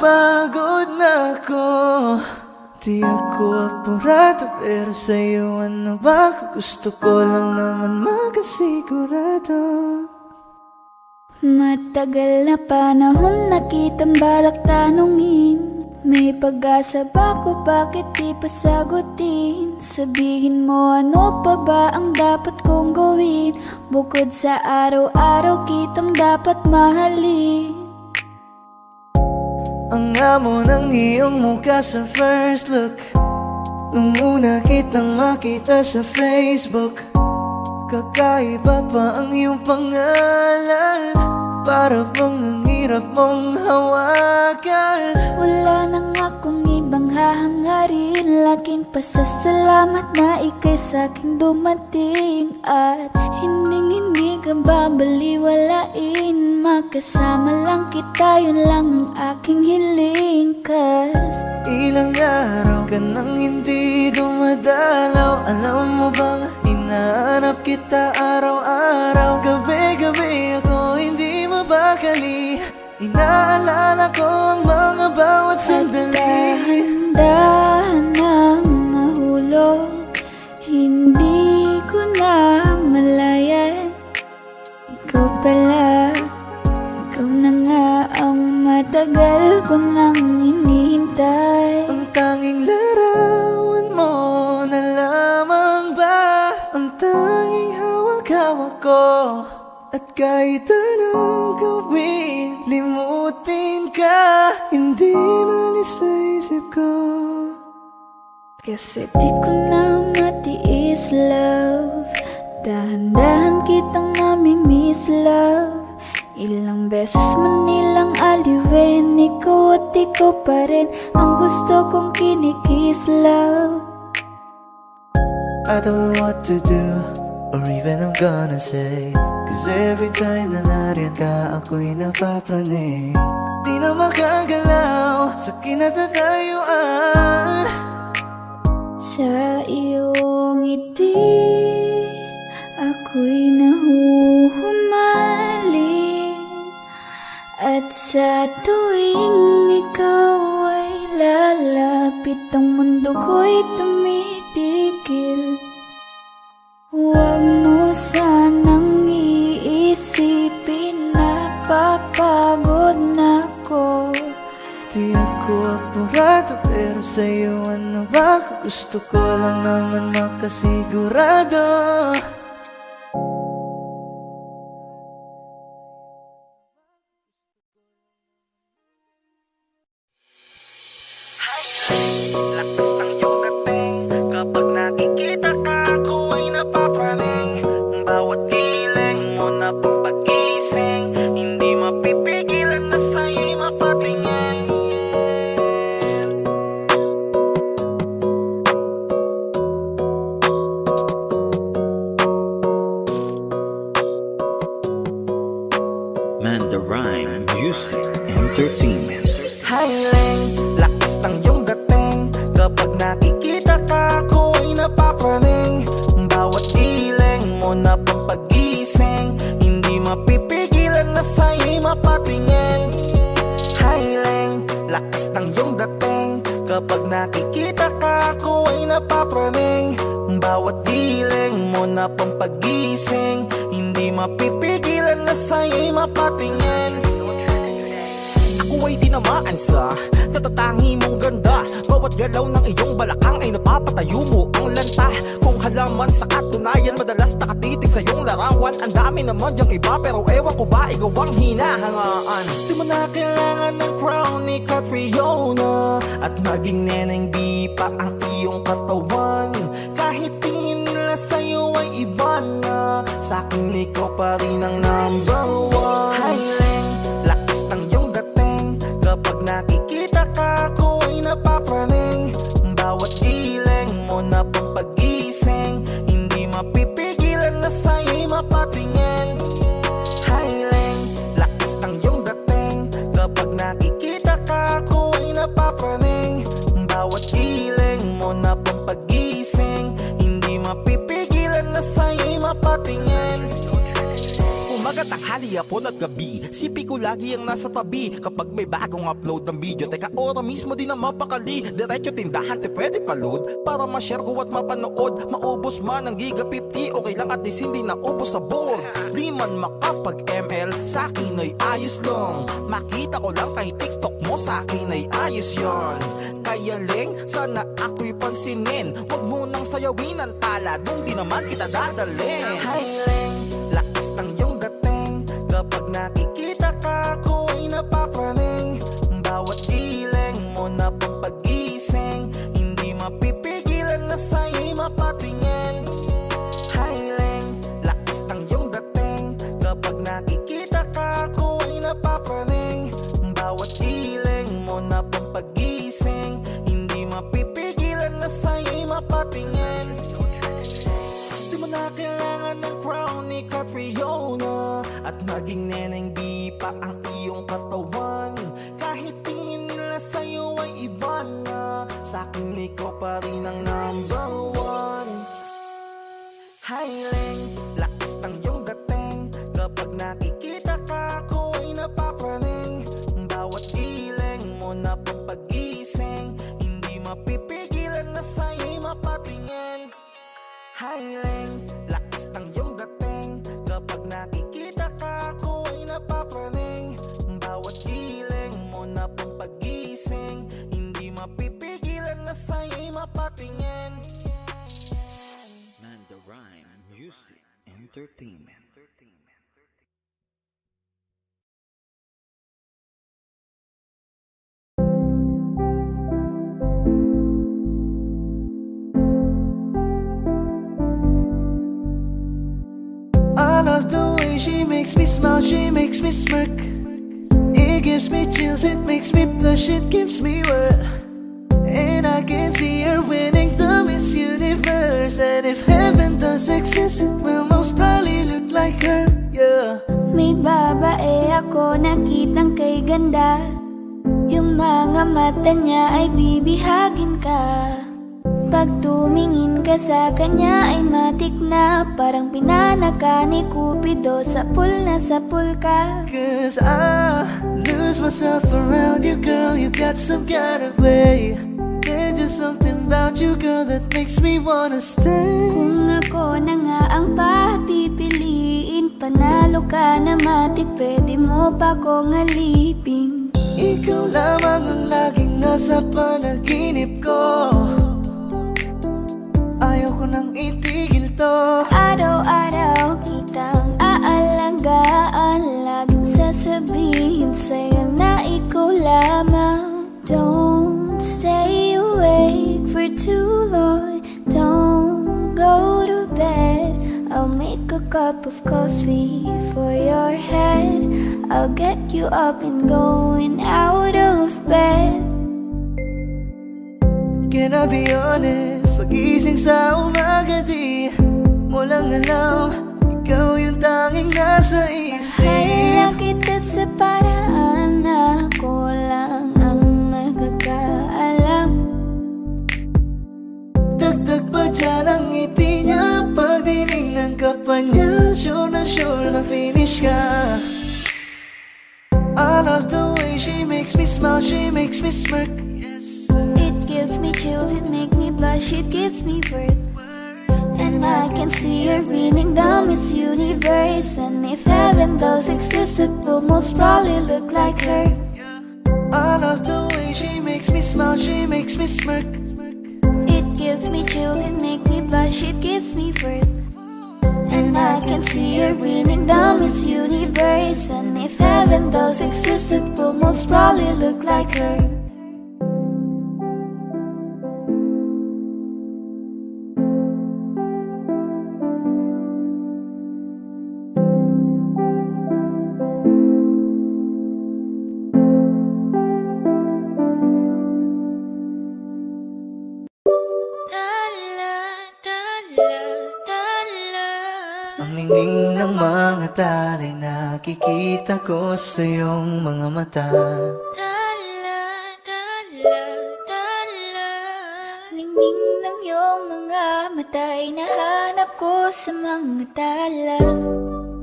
Napapagod na ako. Di ako apurado, pero sa'yo ano ba? Gusto ko lang naman makasigurado. Matagal na panahon na kitang balak tanungin. May pag-asa ba ko, bakit di pa sagutin? Sabihin mo ano pa ba ang dapat kong gawin, bukod sa araw-araw kitang dapat mahalin. Ang amo ng iyong mukha sa first look, nung una kitang makita sa Facebook. Kakaiba pa ang iyong pangalan, para bang ang hirap mong hawakan. Wala nang akong ibang hahangarin, laking pasasalamat na ika'y sa'king dumating. At hindi ka babaliwalain, makasama lang kita, yun lang ang aking hiling. Cause ilang araw ka nang hindi dumadalaw. Alam mo bang hinahanap kita araw-araw? Gabi-gabi ako hindi mabakali, inaalala ko ang mga bawat sandali. Dahan-dahan nang nahulog, hindi ko na malayan. Ikaw pala, ikaw na nga ang matagal ko nang hinihintay. Ang tanging larawan mo na lamang ba ang tanging hawak-hawak ko? At kahit anong gawin, limutin ka, hindi malis sa isip ko. Kasi di ko na matiis, love. Dahan-dahan kitang nami-miss, love. Ilang beses man nilang aliwin, ikaw at ikaw pa rin ang gusto kong kinikiss, love. I don't know what to do, or even I'm gonna say, cause every time na nariyan ka, ako'y napapraning. Di na makagalaw sa kinatatayuan. Sa iyong ngiti, ako'y nahuhumaling. At sa tuwing ikaw ay lalapit, ang mundo ko'y tumitigil. Huwag mo sanang iisipin, napapagod na ako. Di ako apurado, pero sa'yo ano ba? Gusto ko lang naman makasigurado. Lakas ng iyong dating, kapag nakikita ka, ako ay napapraning. Bawat giling mo na pang pagising, hindi mapipigilan na sa'yo'y mapatingin. Mandarine Music Entertainment. Highling, lakas ng iyong dating, kapag nakikita ka, ako ay napapraning. Bawat giling mo na pang pagising, hindi mapipigilan na sa'yo'y mapatingin. Highling, lakas ng iyong dating, kapag nakikita ka, ako ay napapraning. Bawat giling mo na pang pagising, hindi mapipigilan na sa'yo'y mapatingin. Ako ay tinamaan sa natatangi mong ganda. Bawat galaw ng iyong balakang ay napapatayo mo ang lanta. Kung halaman sa katunayan, madalas nakatitig sa iyong larawan. Ang dami naman diyang iba, pero ewan ko ba ikaw ang hinahangaan. Di mo na kailangan ng crown ni Catriona, at maging neneng di pa ang iyong katawan. Kahit tingin nila sa'yo ay iba na, sa'kin ikaw pa rin ang number one. Highling, lakas ng iyong dating, kapag nakikita ka, ako ay napapraning. Bawat giling mo na pang pagising, hindi mapipigilan na sa'yo'y mapatingin. Highling, lakas ng iyong dating, kapag nakikita ka, ako ay napapraning. Bawat giling mo na pang pagising, hindi mapipigilan na sa'yo'y mapatingin. Umagat tanghali, hapon at gabi, sipi ko lagi ang nasa tabi. Kapag may bagong upload ng video, teka ora mismo din na mapakali. Diretso tindahan, te pwede pa-load para ma-share ko at mapanood. Maubos man ang giga 50, okay lang at least hindi naubos sa board. Di man makapag ML, sa akin ay ayos lang. Makita ko lang kay TikTok mo, sa akin ay ayos yon. Kaya Leng, sana ako'y pansinin. Huwag mo nang sayawin ang tala, doon di naman kita dadalhin. Hi Leng, lakas ng iyong dating. Kapag nakikita ka, ako ay napapraning. Bawat giling mo na pang pagising, hindi mapipigilan na sa'yo'y mapatingin. Hi Leng, lakas ng iyong dating. Kapag nakikita ka, ako ay napapraning. Bawat giling mo na pang pagising, hindi mapipigilan na sa'yo'y mapatingin. Di mo na kailangan ng crown ni Catriona, at naging neneng di pa ang iyong katawan. Kahit tingin nila sa'yo ay iba na, sa'kin ikaw pa rin ang number one. Hi Leng, lakas ng iyong dating. Kapag nakikita ka, ako ay napapraning. Bawat giling mo na pang pagising, hindi mapipigilan na sa'yo'y mapatingin. Hi Leng, lakas ng iyong dating. Kapag nakikita ka, ako ay napapraning. Bawat giling mo na pang pagising, hindi mapipigilan na sa'yo'y mapatingin. Manda Rhyme Music Entertainment. I love the way she makes me smile, she makes me smirk. It gives me chills, it makes me blush, it gives me work. And I can see her winning the Miss Universe. And if heaven does exist, it will most probably look like her, yeah. May babae ako nakitang kay ganda. Yung mga mata niya ay bibihagin ka. Pag tumingin ka sa kanya ay matik na, parang pinanaka ni Cupido, sapul na sapul ka. Cause I lose myself around you, girl. You got some kind of way. There's just something about you, girl, that makes me wanna stay. Kung ako na nga ang papipiliin, panalo ka na matik, pwede mo pa kong alipin. Ikaw lamang ang laging nasa panaginip ko. Ayaw ko nang itigil to. Araw-araw kitang aalagaan, laging sasabihin sa'yo na ikaw lamang. Don't stay awake for too long, don't go to bed. I'll make a cup of coffee for your head. I'll get you up and going out of bed. Can I be honest? Pag-ising sa umaga di mo lang alam, ikaw yung tanging nasa isip. Mahal kita sa paraan na ako lang ang nakakaalam. Dagdag pa dyan ang ngiti niya, pag dinignan ka pa niya, sure na finish ka. I love the way she makes me smile, she makes me smirk. It gives me chills, it makes me blush, it gives me worth. And I can see her winning the Miss Universe. And if heaven does exist, it will most probably look like her. I love the way she makes me smile, she makes me smirk. It gives me chills, it makes me blush, it gives me worth. And I can see her winning the Miss Universe. And if heaven does exist, it will most probably look like her. Ang ningning ng mga talay nakikita ko sa iyong mga mata. Ningning ng iyong mga mata'y nahanap ko sa mga tala.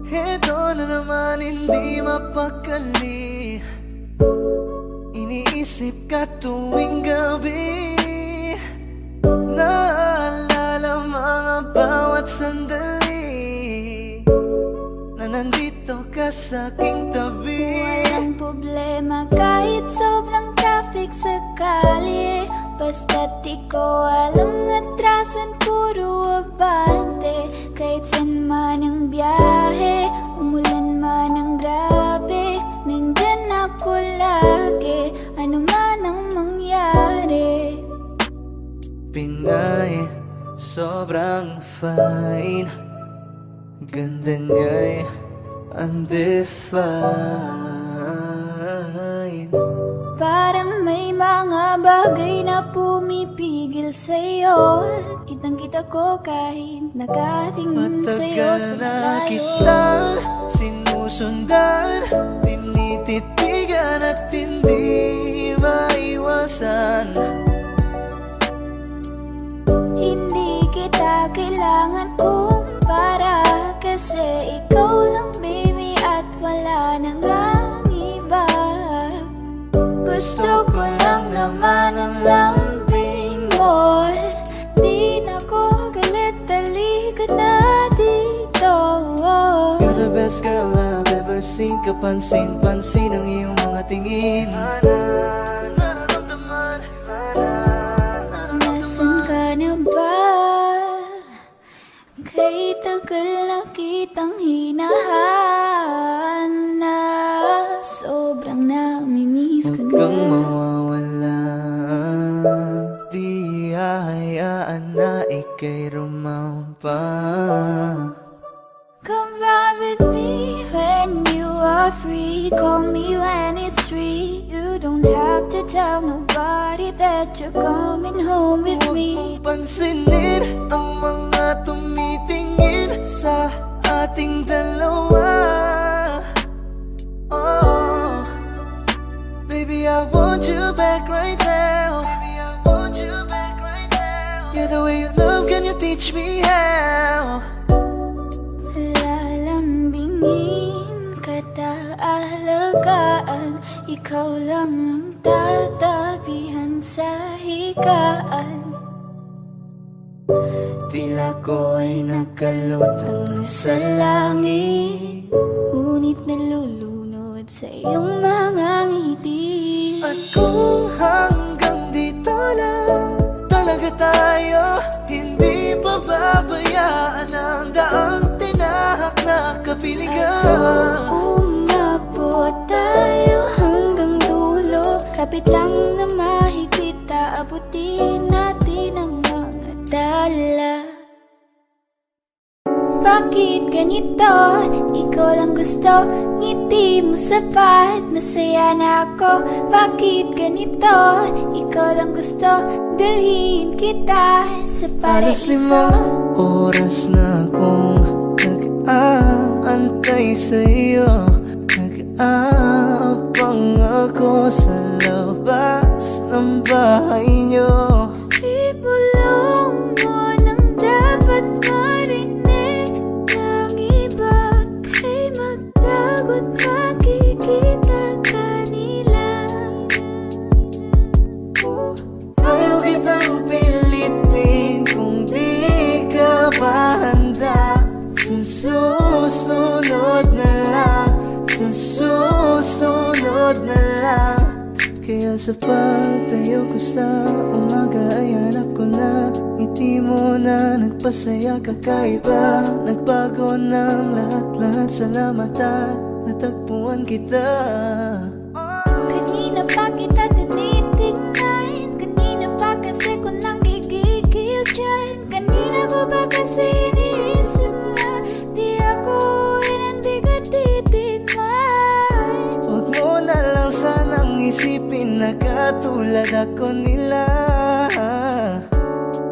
Heto na naman hindi mapakali. Iniisip ka tuwing gabi. Naalala mga bawat sandali na nandito ka sa aking tabi. Walang problema kahit sobrang traffic sa kalye. Basta't di ko alam atrasan, puro abante. Kahit san man ang biyahe, umulan man ang grabe, nandyan ako lagi, ano man ang mangyari. Pinay, sobrang fine, ganda niya'y undefined. Parang may mga bagay na pumipigil sa'yo. Kitang-kita ko kahit nakatingin sa'yo sa Matagal na malayo. kitang sinusundan, tinititigan at hindi maiwasan. Hindi kita kailangan kumpara, kasi ikaw lang baby at wala nang ang iba. Gusto ko lang naman ang lambing mo. Di na ko galit, halika na dito. You're the best girl I've ever seen. Kapansin-pansin ang iyong mga tingin. Nararamdaman, Nasaan ka na ba? Kay tagal na kitang hinahanap. Sobrang namimiss ko huwag na. kang mawawala. Di hahayaan na ika'y rumampa. Come back with me when you are free. Call me when it's free. You don't have to tell nobody that you're coming home with Huwag me. mong pansinin ang mga tumitingin sa ating dalawa. Oh, baby, I want you back right now. Baby, I want you back right now. Yeah, the way you love, can you teach me how? Lalambingin kita, alagaan. Ikaw lang ang tatabihan sa higaan. Tila ko ay nakalutang sa langit, Ngunit nalulunod sa iyong mga ngiti. at kung hanggang dito lang talaga tayo, hindi pababayaan ang daang tinahak na kapiligan. Umabot tayo hanggang dulo, kapit lang na mahigpit, aabutin natin ang mga dala. Bakit ganito? Ikaw lang gusto, ngiti mo sapat, masaya na ako. Bakit ganito? Ikaw lang gusto, dalhin kita sa Halos 5 paraiso. oras na akong nag-aantay sa'yo. Nag-aabang ako sa labas ng bahay niyo. Ibulong mo nang dapat marinig ng iba, kay magdagot makikita kanila. Ayaw kitang pilitin kung di ka pa handa. Sa susunod na lang, sa susunod na lang. Kaya sa pagtayo ko sa umaga ay hanap ko na ngiti mo na nagpasaya, kakaiba. Nagbago ng lahat-lahat, salamat at natagpuan kita. Kanina pa kita tinitingnan, kanina pa kasi ko nang gigigil dyan. Kanina ko pa kasi iniisip na di ako hindi ka titigman. Huwag mo na lang sanang isipin na katulad ako nila.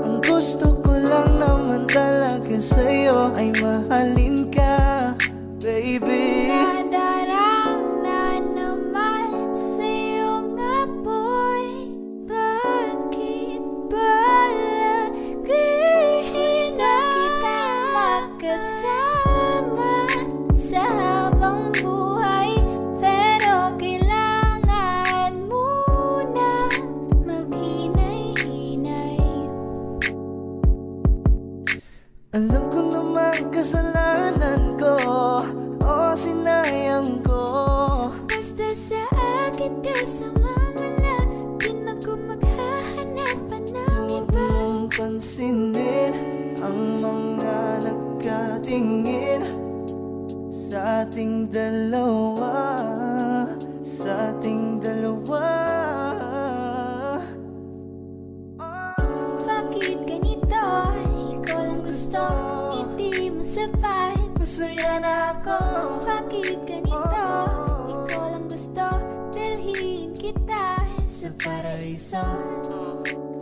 Ang gusto ko lang naman talaga sa'yo ay mahalin ka, baby. Nadarang na naman sa'yo nga boy. Bakit ba lagi kita magkasama pansinin ang mga nagkatingin sa ating dalawa, sa ating dalawa. Bakit ganito? Ikaw lang gusto, hindi mo sapat. Masaya na ako. Bakit ganito? Ikaw lang gusto, dalhin kita sa paraiso.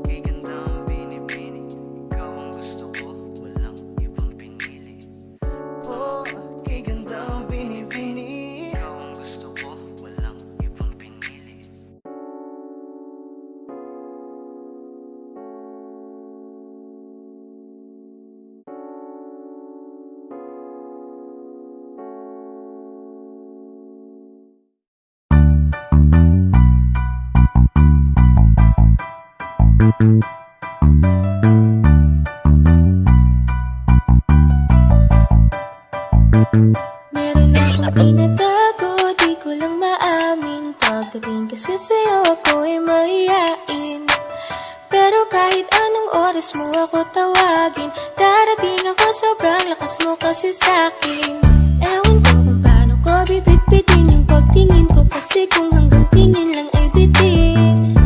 Kay ganda ang binibini, ikaw ang gusto ko, walang ibang pinili. Oh, kay ganda ang binibini, ikaw ang gusto ko, walang ibang pinili. Meron akong tinatago, di ko lang maamin. Pagdating kasi sa'yo ako ay mahihain. Pero kahit anong oras mo ako tawagin, darating ako, sobrang lakas mo kasi sa'kin. Ewan ko kung paano ko bibit-bitin yung pagtingin ko, kasi kung hanggang tingin lang ay bitin.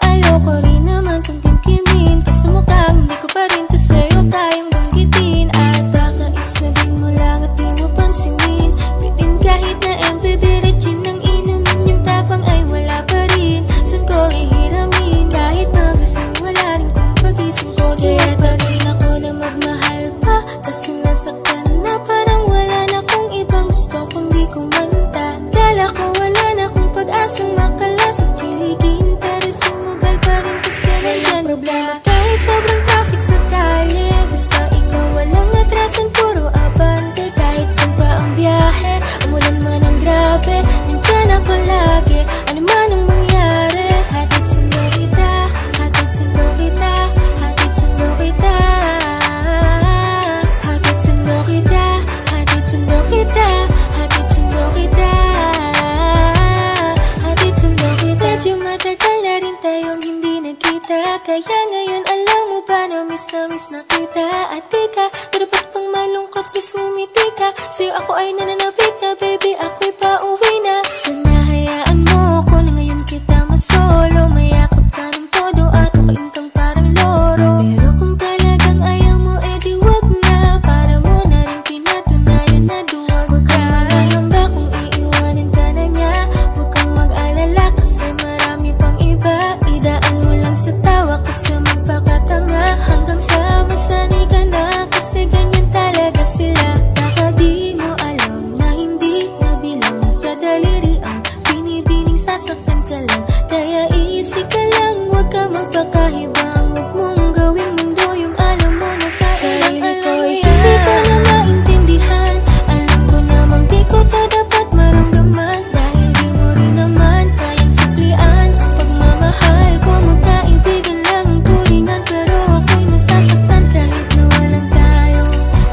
Ayoko rin naman kung kimkimin, kasi mukhang hindi ko pa rin to sa'yo kayang banggitin. At baka isnabing mo lang at di mo pansinin, bitin kahit na empty virgin ang inumin, yung tapang ay wala pa rin. San ko ihiramin, kahit naglasing wala rin kung pagising ko. Kaya pa rin ako na magmahal pa, kasi nasaktan na parang wala na kung ibang gusto kundi kumanta. Kala ko wala na kung pag-asang makalas at kiligin, pero sumugal pa rin kasi nandyan problema tayo. Sobrang traffic sa kalye, basta ikaw walang atrasan, puro abante. Kahit saan pa ang biyahe, umulan man ang grabe, nandyan ako lagi, ano man ang mangyari. Hatid sundo kita, hatid sundo kita, hatid sundo kita. Hatid sundo kita, hatid sundo kita, hatid sundo kita. Hatid sundo kita. Medyo matagal na rin tayong hindi nagkita, kaya ngayon alam mo ba na miss na kita. At di ka dapat pang malungkot, please ngumiti ka. Sa'yo ako ay nananabik na, baby, ako'y pauwi na. Sana hayaan mo ko na ngayon kita masolo, mayakap ka ng todo at ukain kang parang loro. Pero kung talagang ayaw mo, edi wag na, para mo na rin pinatunayan na duwag ka. Huwag kang magangamba kung iiwanan ka na niya, huwag kang mag-alala kasi marami pang iba. Idaan mo lang sa tawa kasi magpakatanga, hanggang sa masanay ka na, kasi ganyan talaga sila. Baka di mo alam na hindi nabilang sa daliri ang binibining sasaktan ka lang. Kaya iisip ka lang, huwag ka magpakahibang, huwag mong gawing mundo yung alam mo na kaya. Sarili ko ay hindi ko na maintindihan, alam ko namang di ko to dapat maramdaman, dahil di mo rin naman kayang suklian ang pagmamahal ko. Magkaibigan lang ang turingan, pero ako'y nasasaktan kahit na walang tayo.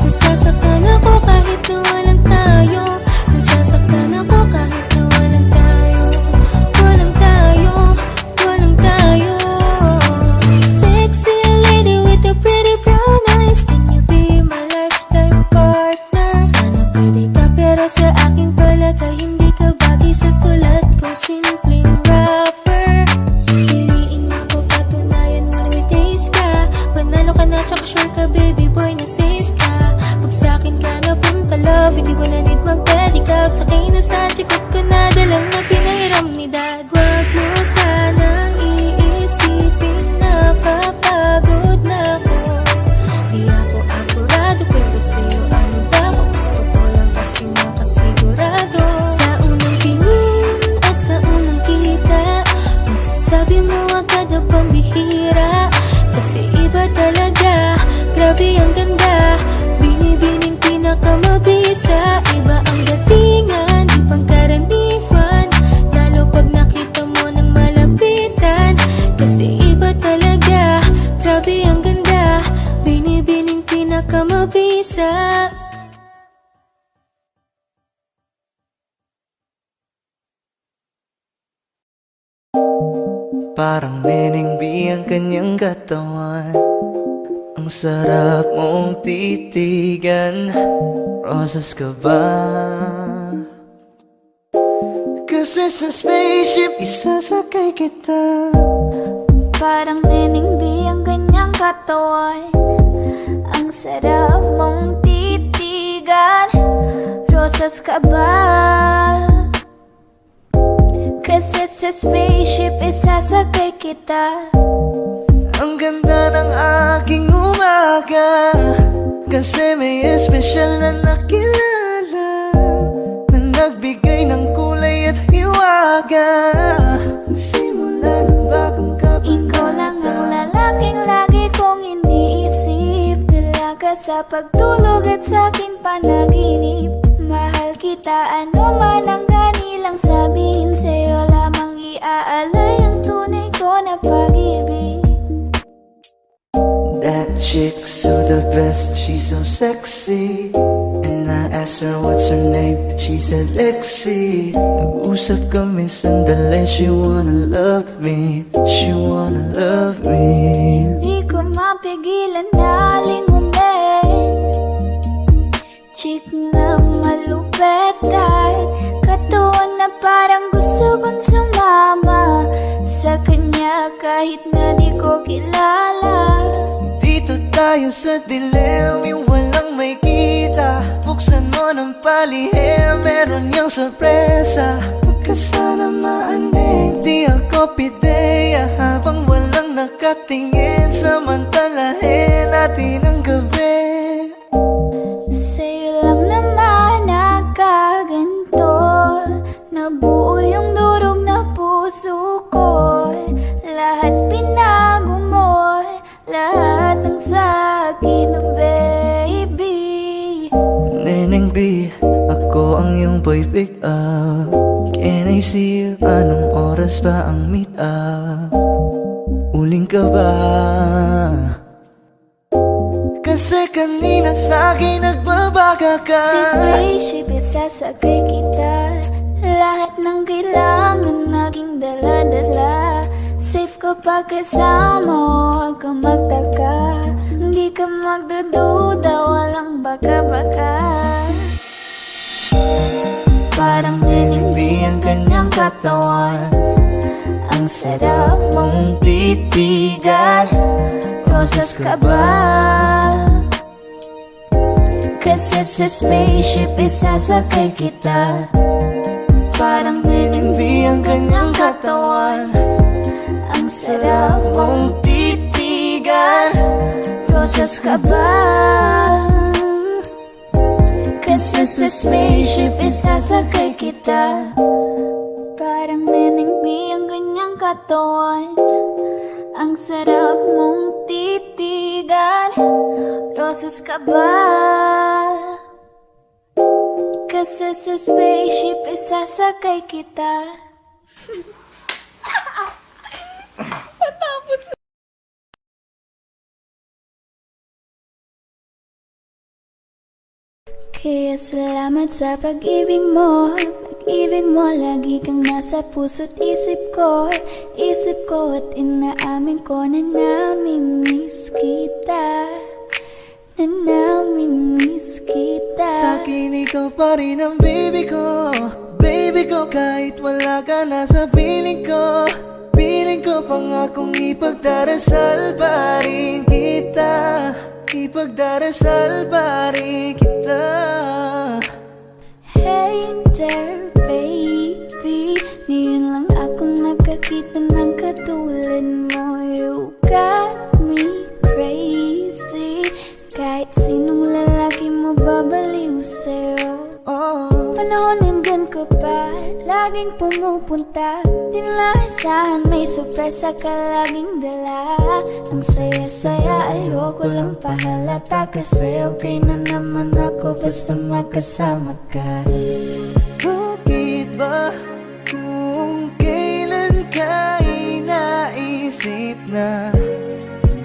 Nasasaktan ako kahit na walang tayo. Nasasaktan ako kahit na walang tayo. Walang tayo, walang tayo. Sexy lady with the pretty brown eyes, can you be my lifetime partner? Sana pwede ka, pero sa aking palagay hindi ka bagay sa tulad kong simpleng rapper. Piliin mo ko, patunayan mo may taste ka, panalo ka na tsaka sure ka baby boy na safe ka. Pag sa'kin ka napunta love, hindi ko na need mag-pedicab, sakay na sa chikot ko na dalang na pinahiram ni dad. Wag mo sanang iisipin na papagod na ako, di ako apurado, pero sa'yo ano ba ako, gusto ko lang kasi makasigurado. Sa unang tingin at sa unang kita, masasabi mo agad na pambihira, kasi iba talaga, grabe ang ganda, binibining pinakamabisa. Iba ang datingan, di pangkaraniwan, lalo pag nakita mo ng malapitan, kasi iba talaga, grabe ang ganda, binibining pinakamabisa. Parang Meneng B ang kanyang katawan, ang Ang sarap mong titigan, rosas ka ba? Kasi sa spaceship isasakay kita. Parang Neneng B ang ganyang katawan. Ang sarap mong titigan, rosas ka ba? Kasi sa spaceship isasakay kita. Ang ganda ng aking umaga, kasi may espesyal na nakilala, na nagbigay ng kulay at hiwaga. Simula ng bagong kabanata, Ikaw lang ang lalaking lagi kong iniisip. Dalaga sa pagtulog at sa'kin panaginip. Mahal kita, ano man ang ganilang sabihin. Sa'yo lamang iaalay ang tunay ko na pag-ibig. that chick's so the best, she's so sexy. And I asked her what's her name, she said Lexi. Nag-usap kami sandali, she wanna love me, she wanna love me. Di ko mapigilan na lingunin. Chick na malupet at katawan na parang gusto kong sumama sa kanya kahit na di ko kilala. Dito tayo sa dilim, yung walang may kita. Buksan mo ng palihim, meron niyang sorpresa. Huwag ka sana maaning, di ako pideya. Habang walang nakatingin, samantalahin natin ang gabi. Sa'yo lang naman nakaganto, nabuo yung durog na puso ko. Lahat pinago mo, lahat ng sa'kin, baby. Neneng B, ako ang iyong boy pick up. Can I see you? Anong oras ba ang meet up? Uling ka ba? Kasi kanina sa'kin nagbabaga ka. Si spaceship isasakay kita. Lahat ng kailangan naging dala-dala. Safe kapag kasama, huwag ka magtaka. Hindi ka magdududa, walang baka-baka. Parang Neneng B ang kanyang katawan. Ang sarap mong titigan, rosas ka ba? Kasi sa spaceship isasakay kita. Parang Neneng B ang kanyang katawan. Ang sarap mong titigan, rosas ka ba? Kasi sa spaceship isasakay kita. Parang Neneng B ang ganyang katawan. Ang sarap mong titigan, rosas ka ba? Kasi sa spaceship isasakay kita. Kaya salamat sa pag-ibig mo. Pag-ibig mo, lagi kang nasa puso't isip ko. Isip ko at inaamin ko na namimiss kita. Na namimiss kita. Sa'kin ikaw pa rin ang baby ko. Baby ko, kahit wala ka na sa piling ko. Piling ko pangakong ipagdarasal pa rin kita. Ipagdarasal pa rin kita. Hey there baby, ngayon lang ako nakakita ng katulad mo. You got me crazy, kahit sinong lalaki mo babaliw sa'yo. Panahon nandun ka pa, laging pumupunta. Di naasahan, may sorpresa ka laging dala. Ang saya-saya, ayoko lang pahalata. Kasi okay na naman ako basta magkasama ka. Bakit ba kung kailan ka inaisip na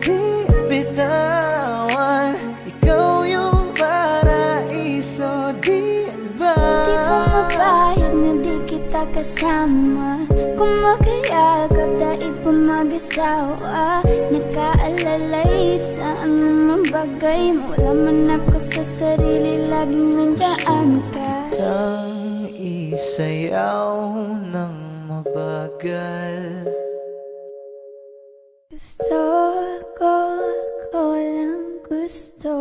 di bitawan? Ikaw yung paraiso, di ba? Di ba mapayag na di kita kasama? kung makayagap, daig pa mag-asawa. Nakaalalay sa anumang bagay, wala man ako sa sarili, laging nandyan ka. Tang isayaw ng mabagal. Gusto ko, ako lang gusto.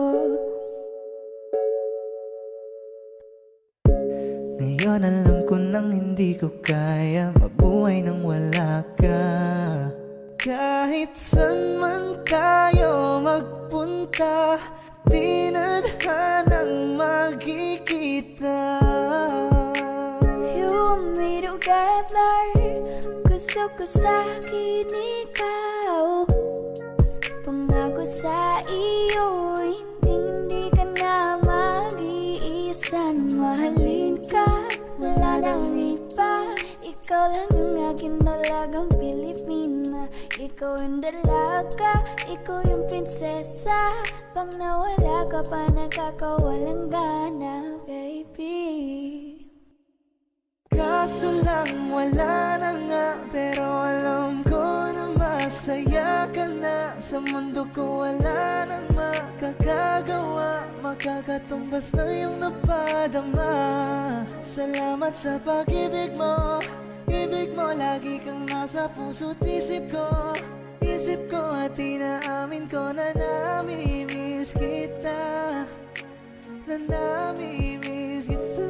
Ngayon alam ko nang hindi ko kaya mabuhay nang wala ka. Kahit saan man tayo magpunta, di na hanang magkikita. You want me together, gusto ko sa'kin ikaw. Pangako sa iyo, hindi ka na mag-iisa. Nang mahalin ka, wala nang iba. Ikaw lang yung akin talagang Pilipina. Ikaw yung dalaga, ikaw yung prinsesa. Pag nawala ka pa, nakakawalang gana, baby. Kaso lang wala na nga, pero alam ko na masaya ka na. Sa mundo ko wala nang makakagawa, makakatumbas na yung napadama. Salamat sa pag-ibig mo, ibig mo lagi kang nasa puso't isip ko. Isip ko at inaamin ko na namimiss kita, na namimiss kita.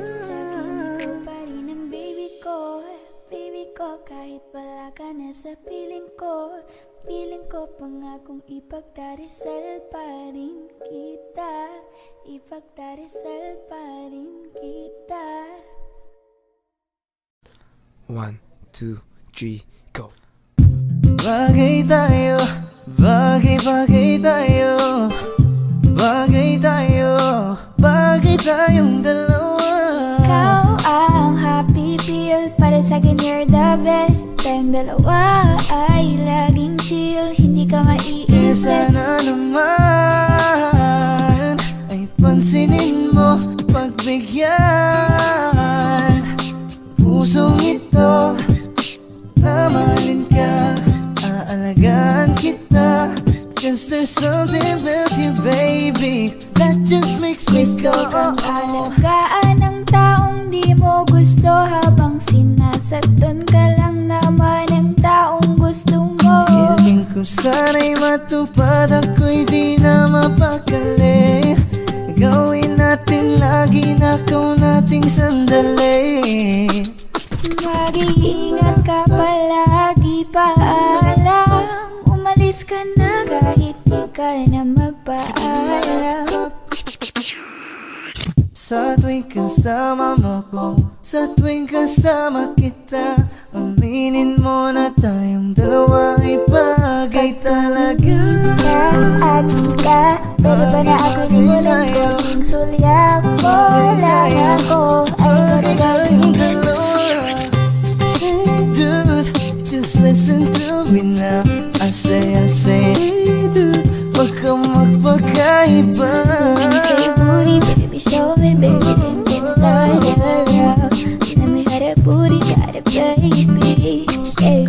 Baby ko, kahit wala ka na sa piling ko, piling ko pangakong ipagdarasal pa rin kita, ipagdarasal pa rin kita. 1, 2, 3, go. Bagay tayo, bagay tayo, bagay tayo, bagay tayong dalawa. Ikaw ang happy feel, para sa'kin you're the best. Tayong dalawa ay laging chill, hindi ka maiinis. Sana naman ay pansinin mo, pagbigyan pusong ito na mahalin ka, aalagaan kita. 'Cause there's something about you, baby, that just makes me go. Gusto kang alagaan ng taong di mo gusto, habang sinasaktan ka lang naman ang taong gusto mo. Hiling ko sana'y matupad, ako'y di na mapakali. Gawin natin lagi na ikaw nating sandali. Mag-iingat ka palagi, paalam. Umalis ka na kahit di ka na magpaalam. Sa tuwing kasama mo ko, sa tuwing kasama kita, aminin mo na tayong dalawa ay bagay talaga. Akin ka, pero ba na ako nimulan ko? Ting sulya mo, lang ako ay magagawin. Dude, just listen to me now. I say, hey dude, wag kang magpagkaiba. Say your booty, baby, show me, baby, then let's start around. Let me have that booty, got it, baby.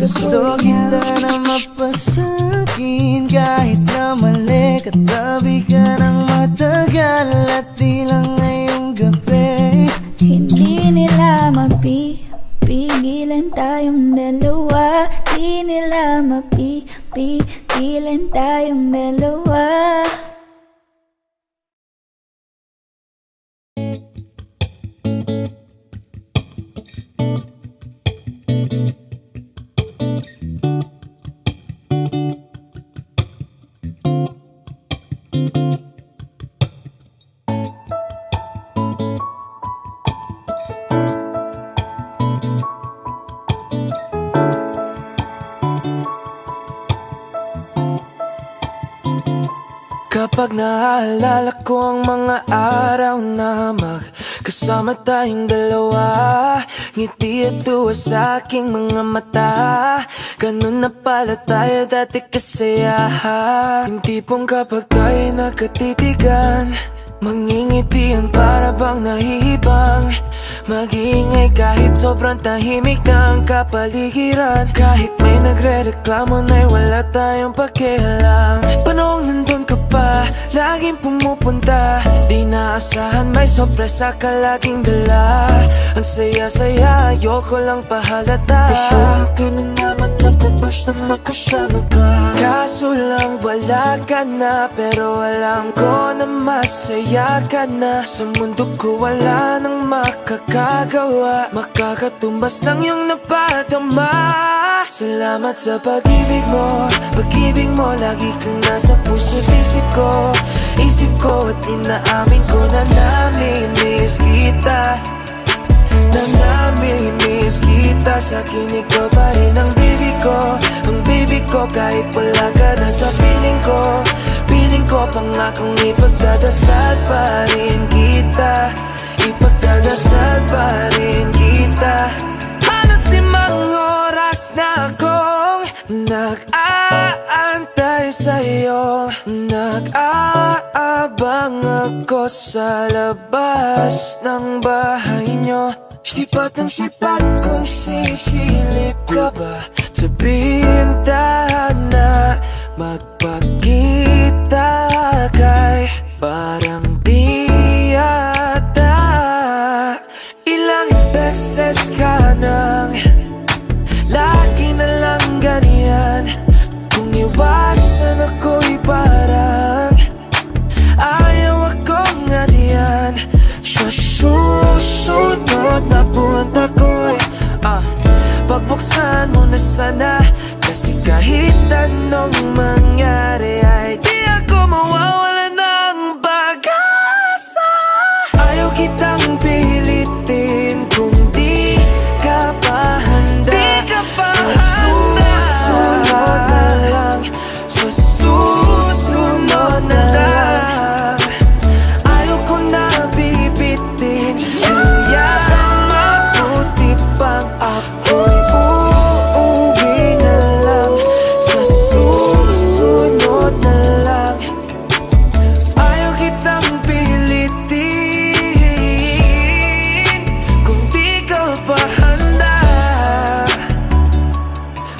Gusto kita na mapasakin, kahit na mali, katabi ka ng matagal at di lang ngayong gabi. Hindi nila mapipigilan tayong dalawa. Di nila mapipigilan tayong dalawa. Kapag naaalala ko ang mga araw na magkasama tayong dalawa, ngiti at tuwa sa aking mga mata. Ganun na pala tayo dati kasaya. Yung tipong kapag tayo nagkatitigan, Mangingitian para bang nahihibang, mag-iingay kahit sobrang tahimik ng kapaligiran. Kahit may nagre-reklamo na'y wala tayong pakialam. Panong nandun ka pa, laging pumupunta. Di naasahan may sorpresa ka laging dala. Ang saya-saya, ayoko lang pahalata. Pasya ka na naman, nagbabas na magkasama ka. Kaso lang wala ka na, pero alam ko na masaya ka na. Sa mundo ko wala nang makakagawa, makakatumbas ng iyong napadama. Salamat sa pag-ibig mo, pag-ibig mo. Lagi kang nasa puso't isip ko. Isip ko at inaamin ko na namimiss kita, na namimiss kita. Sa'kin ikaw pa rin ang baby ko, ang baby ko. Kahit wala ka na sa piling ko, piling ko pangakong ipagdadasal pa rin kita, ipagdadasal pa rin kita. Halos 5 oras na akong nag-aantay sa'yo, nag-aabang ako sa labas ng bahay nyo. Sipat ang sipat kung sisilip ka ba, sabihin tahan na magpakita kay parang di yata. Ilang beses ka nang lagi na lang ganyan. Kung iwasan ako'y parang ayaw akong ngadiyan. Sa susunod na buwan ako'y pagbuksan mo na sana. Kasi kahit anong mangyari ay di ako mawawala ng pag-asa. Ayaw kitang pilitin kung di ka pa handa. Sa susunod na lang, sa susunod na lang. Ayaw ko na bibitin, kaya mabuti pang ako'y uuwi na lang. Sa susunod na lang. Ayaw kitang pilitin kung di ka pa handa.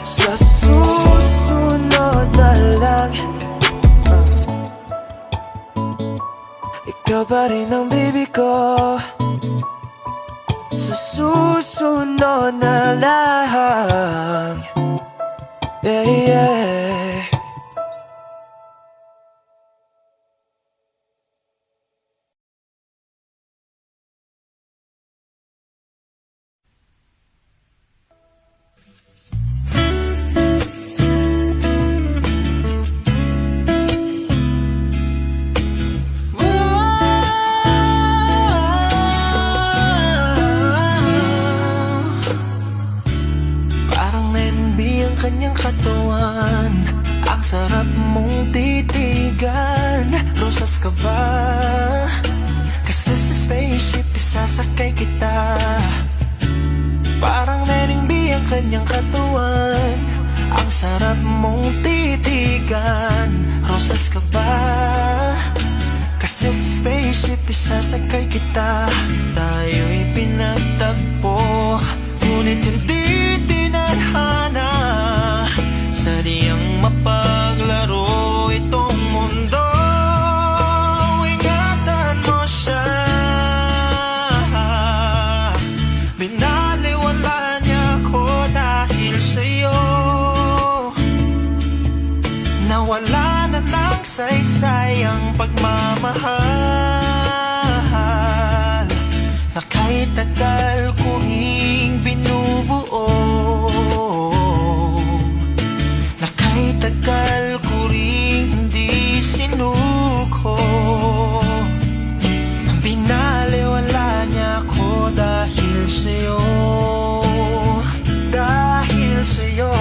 Sa susunod na lang. Ikaw pa rin ang baby ko. Sa susunod na lang. Yeah, yeah. Parang nenbi ang kanyang katawan, ang sarap mong titigan. Rosas ka ba? Kasi sa spaceship isasakay kita. Parang nenbi ang kanyang katawan, ang sarap mong titigan. Rosas ka ba? Kasi sa spaceship isasakay kita. Tayo'y pinagtagpo, ngunit hindi tinadhana. Sadyang mapaglaro itong mundo. Ingatan mo siya. Binaliwala niya ako dahil sa'yo. Nawala na lang saysay ang pagmamahal na kahit tagal ko ring binubuo, na kahit tagal ko ring hindi sinuko. Binaliwala niya ako dahil sa'yo, dahil sa'yo.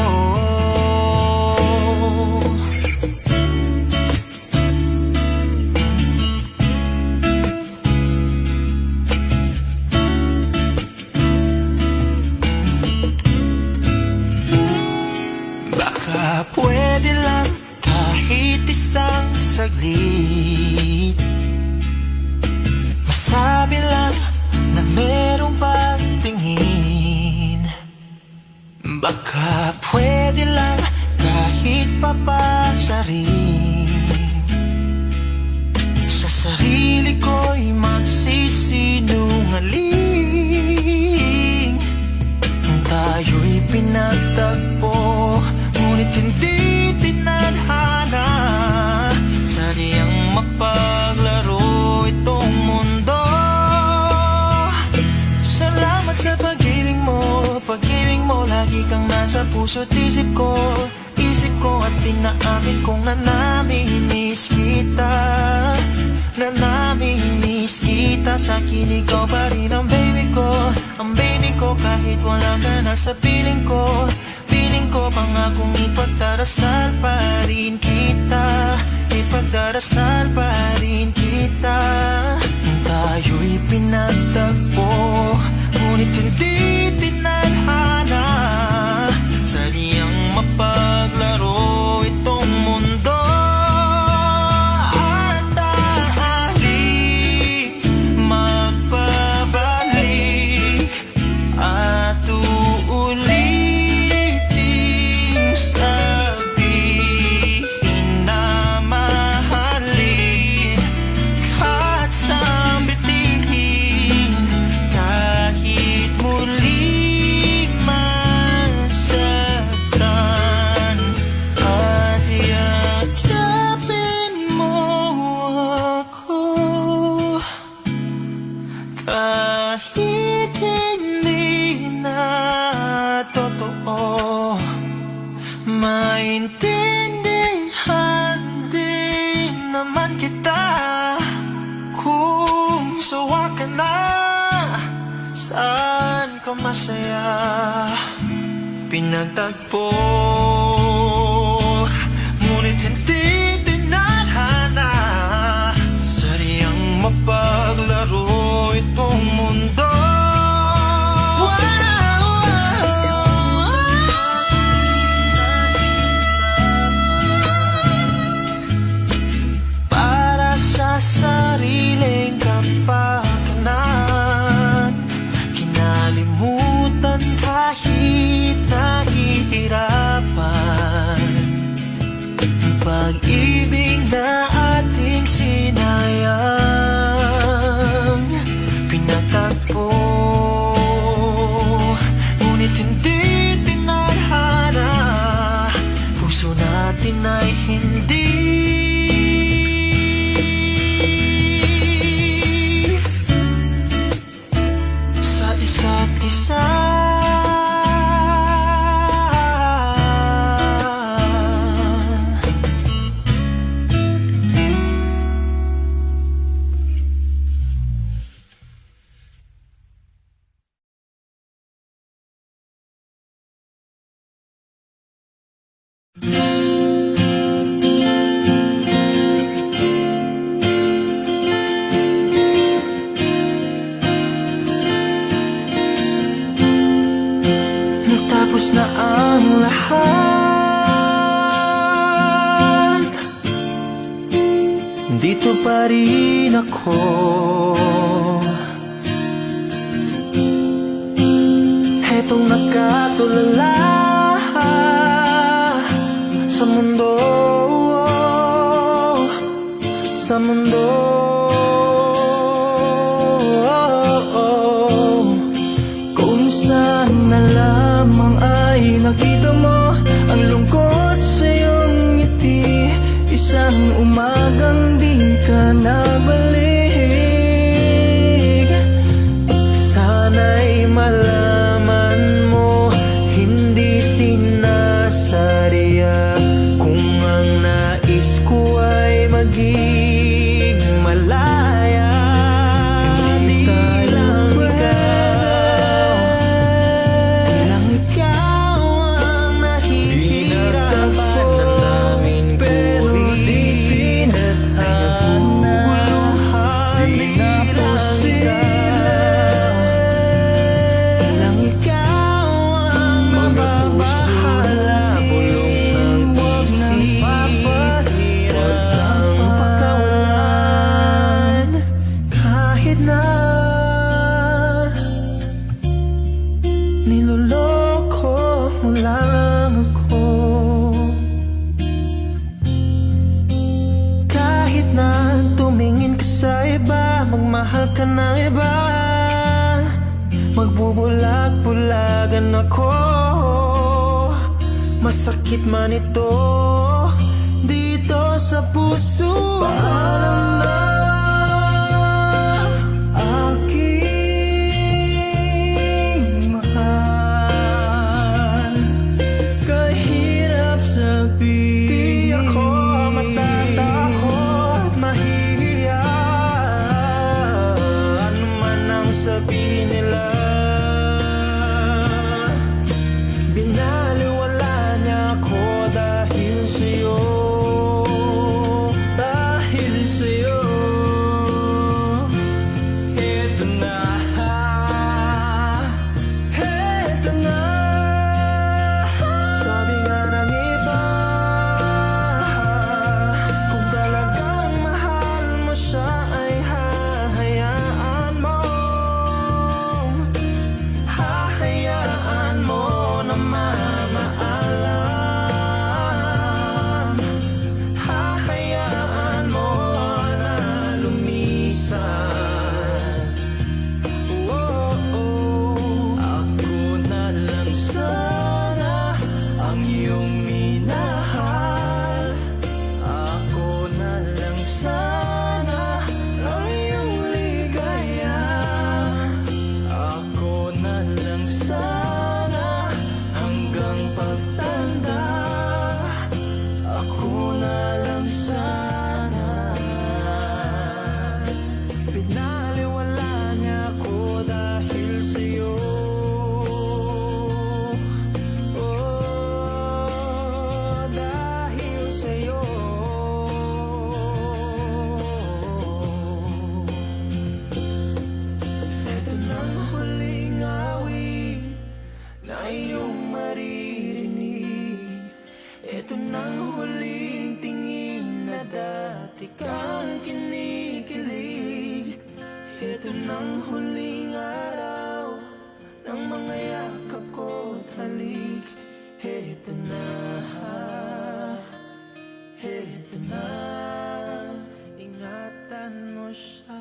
Pwede lang kahit isang saglit, Pakisabi lang na merong pagtingin. Baka pwede lang kahit papagsarin. Sa sarili ko'y magsisinungaling. Tayo'y pinagtagpo, ngunit hindi tinadhana. Sadyang mapaglaro itong mundo. Salamat sa pag-ibig mo, lagi kang nasa puso't isip ko. Isip ko at tinaamin kong nanamimiss kita. Nanamimiss kita. Sa'kin ikaw pa rin ang baby ko. Ang baby ko kahit wala ka na sa piling ko. Piling ko pangakong ipagdarasal pa rin kita. Ipagdarasal pa rin kita. Tayo'y pinagtagpo, ngunit hindi tinadhana. Sadyang mapaglaro itong mundo. At aalis, magpabalik, at uulitin sabihin na mahalin. Kahit sambitin, kahit muli masaktan. At yakapin mo ako kahit hindi na totoo. Maintindihan din naman kita kung sawa ka na. Saan ka masaya? Pinagtagpo, ngunit hindi tinadhana. Sadyang mapaglaro itong mundo. Para sa sariling kapakanan, kinalimutan kahit nahihirapan. Pag-ibig na ating sinayang, pinagtagpo, ngunit hindi tinadhana. Puso natin ay hindi sa isa't isa. Natapos na ang lahat, dito pa rin ako. Hetong nakatulala sa mundo, sa mundo. Kung saan na lamang ay nakita mo ang lungkot sa iyong ngiti. Isang umagang di ka nabalik. Sana'y malaman mo, hindi sinasadya. Kung ang nais ko ay maging malaya, hindi lang ikaw ang nahihirapan. Pero di magmamahal ka ng iba, magbubulag-bulagan ako. Masakit man ito dito sa puso. Paalam na aking mahal, kahirap sabihin. Di ako matatakot at mahihiya, ano man ang sabihin nila. Binaliwala niya ako dahil sa'yo, dahil sa'yo. Heto na, heto na. Sabi nga ng iba, kung talagang mahal mo siya ay hahayaan mo, hahayaan mo na mamaalam, hahayaan mo na lumisan. Oh, oh. Ako na lang sana ang iyong minahal, ako na lang sana ang iyong ligaya, ako na lang sana hanggang pagtanda, ako na lang sana. Pinaliwala niya ako dahil sa'yo, oh, dahil sa'yo. Ito na ang huling awit na iyong maririnig. Ito na ang huling tingin na dati kang kinikilig. Ito na ang huling araw ng mga yakap ko't halik. Ito na, ito na, ingatan mo siya.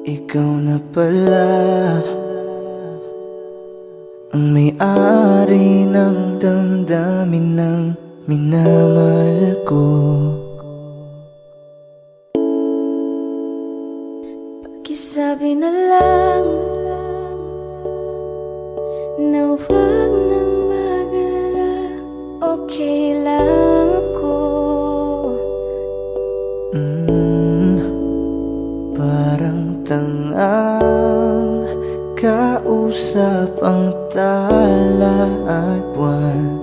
Ikaw na pala ang may-ari ng damdamin ng minamahal ko. Pakisabi na lang na huwag nang mag-alala, okay lang ako. Parang tangang kausap ang tala at buwan,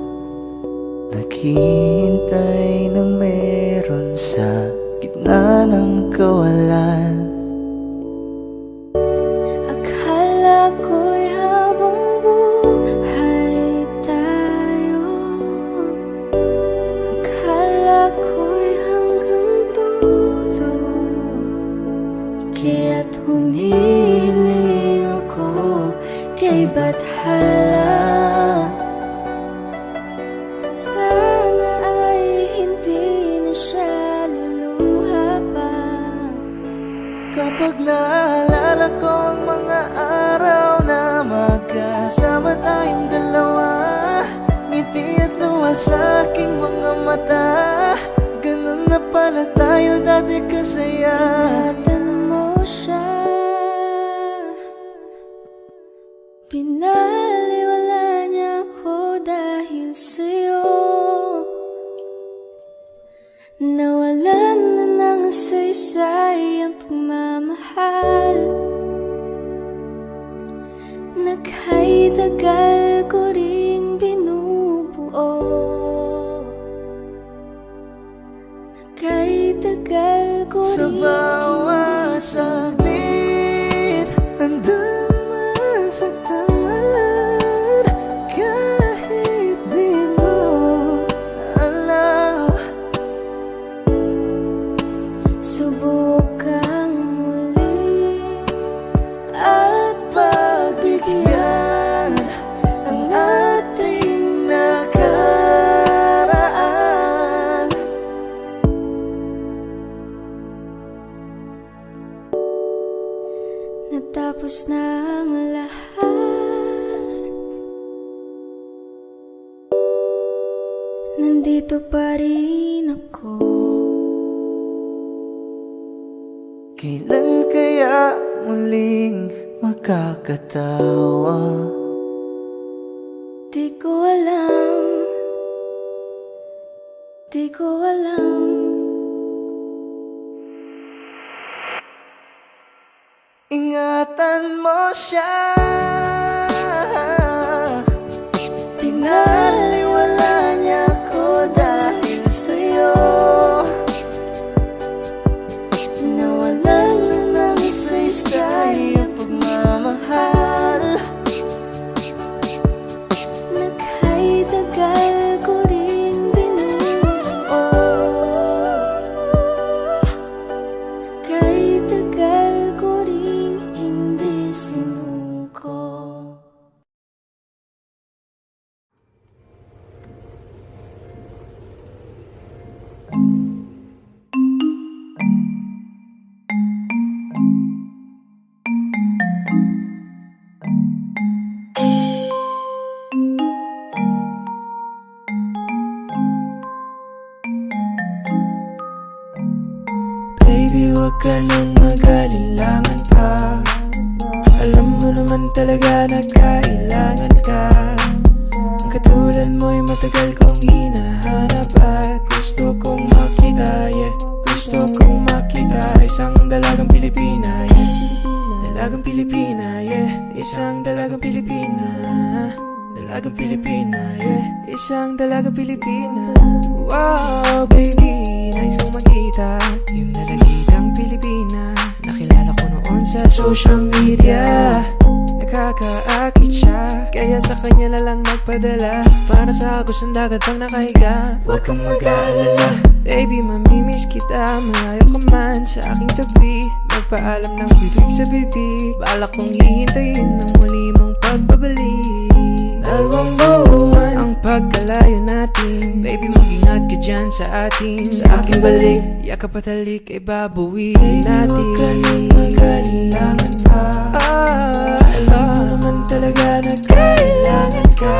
naghihintay ng meron sa gitna ng kawalan. Akala ko'y habang buhay tayo, akala ko'y hanggang dulo, kaya't humiling ako kay Bathala. Sana ay hindi na siya luluha pa. Kapag naalala ko ang mga araw na magkasama tayong dalawa, ngiti at luha sa aking mga mata, ganun na pala tayo dati kasaya. Ingatan mo siya, pinaliwala niya ako dahil sa'yo. Nawalan na ng saysay ang pagmamahal, nakay tagal ko ring binubuo, nakay tagal ko Sa ring bawat saglit, handang masaktan, kahit di mo alam. Tapos na ang lahat, nandito pa rin ako. Kailan kaya muling makakatawa? Di ko alam, di ko alam. Ingatan mo siya, Pinaliwala niya ako dahil sa'yo. Nawalan na ng isa-isa'y ang pagmamahal. Naghay tagal ko rin binuo, naghay tagal ko rin hindi sinuko. baby, wag ka nang mag-alilangan pa. Alam mo naman talaga na kailangan ka. Ang katulad mo'y matagal kong hinahanap at gusto kong makita, yeah. Gusto kong makita isang dalagang Pilipina, yeah. Dalagang Pilipina, yeah. Isang dalagang Pilipina. Dalagang Pilipina, yeah. Isang dalagang Pilipina. Wow, baby, nais kong makita yung dalagitang Pilipina. Nakilala ko noon sa social media. Nakakaakit siya, kaya sa kanya na lang nagpadala. Para sa agos ng dagat pang nakahiga. Huwag kang mag-aalala, baby, mamimiss kita. Malayo ka man sa aking tabi, magpaalam ng bibig sa bibig. Balak kong hihintayin ng muli mong pagbabalik. Dalawang buwan ang pagkalayo natin, baby, mag-ingat ka dyan sa atin. Sa aking balik, yakap at halik ay babawiin natin. Huwag ka nang mag-alilangan pa. Alam mo naman talaga na kailangan ka.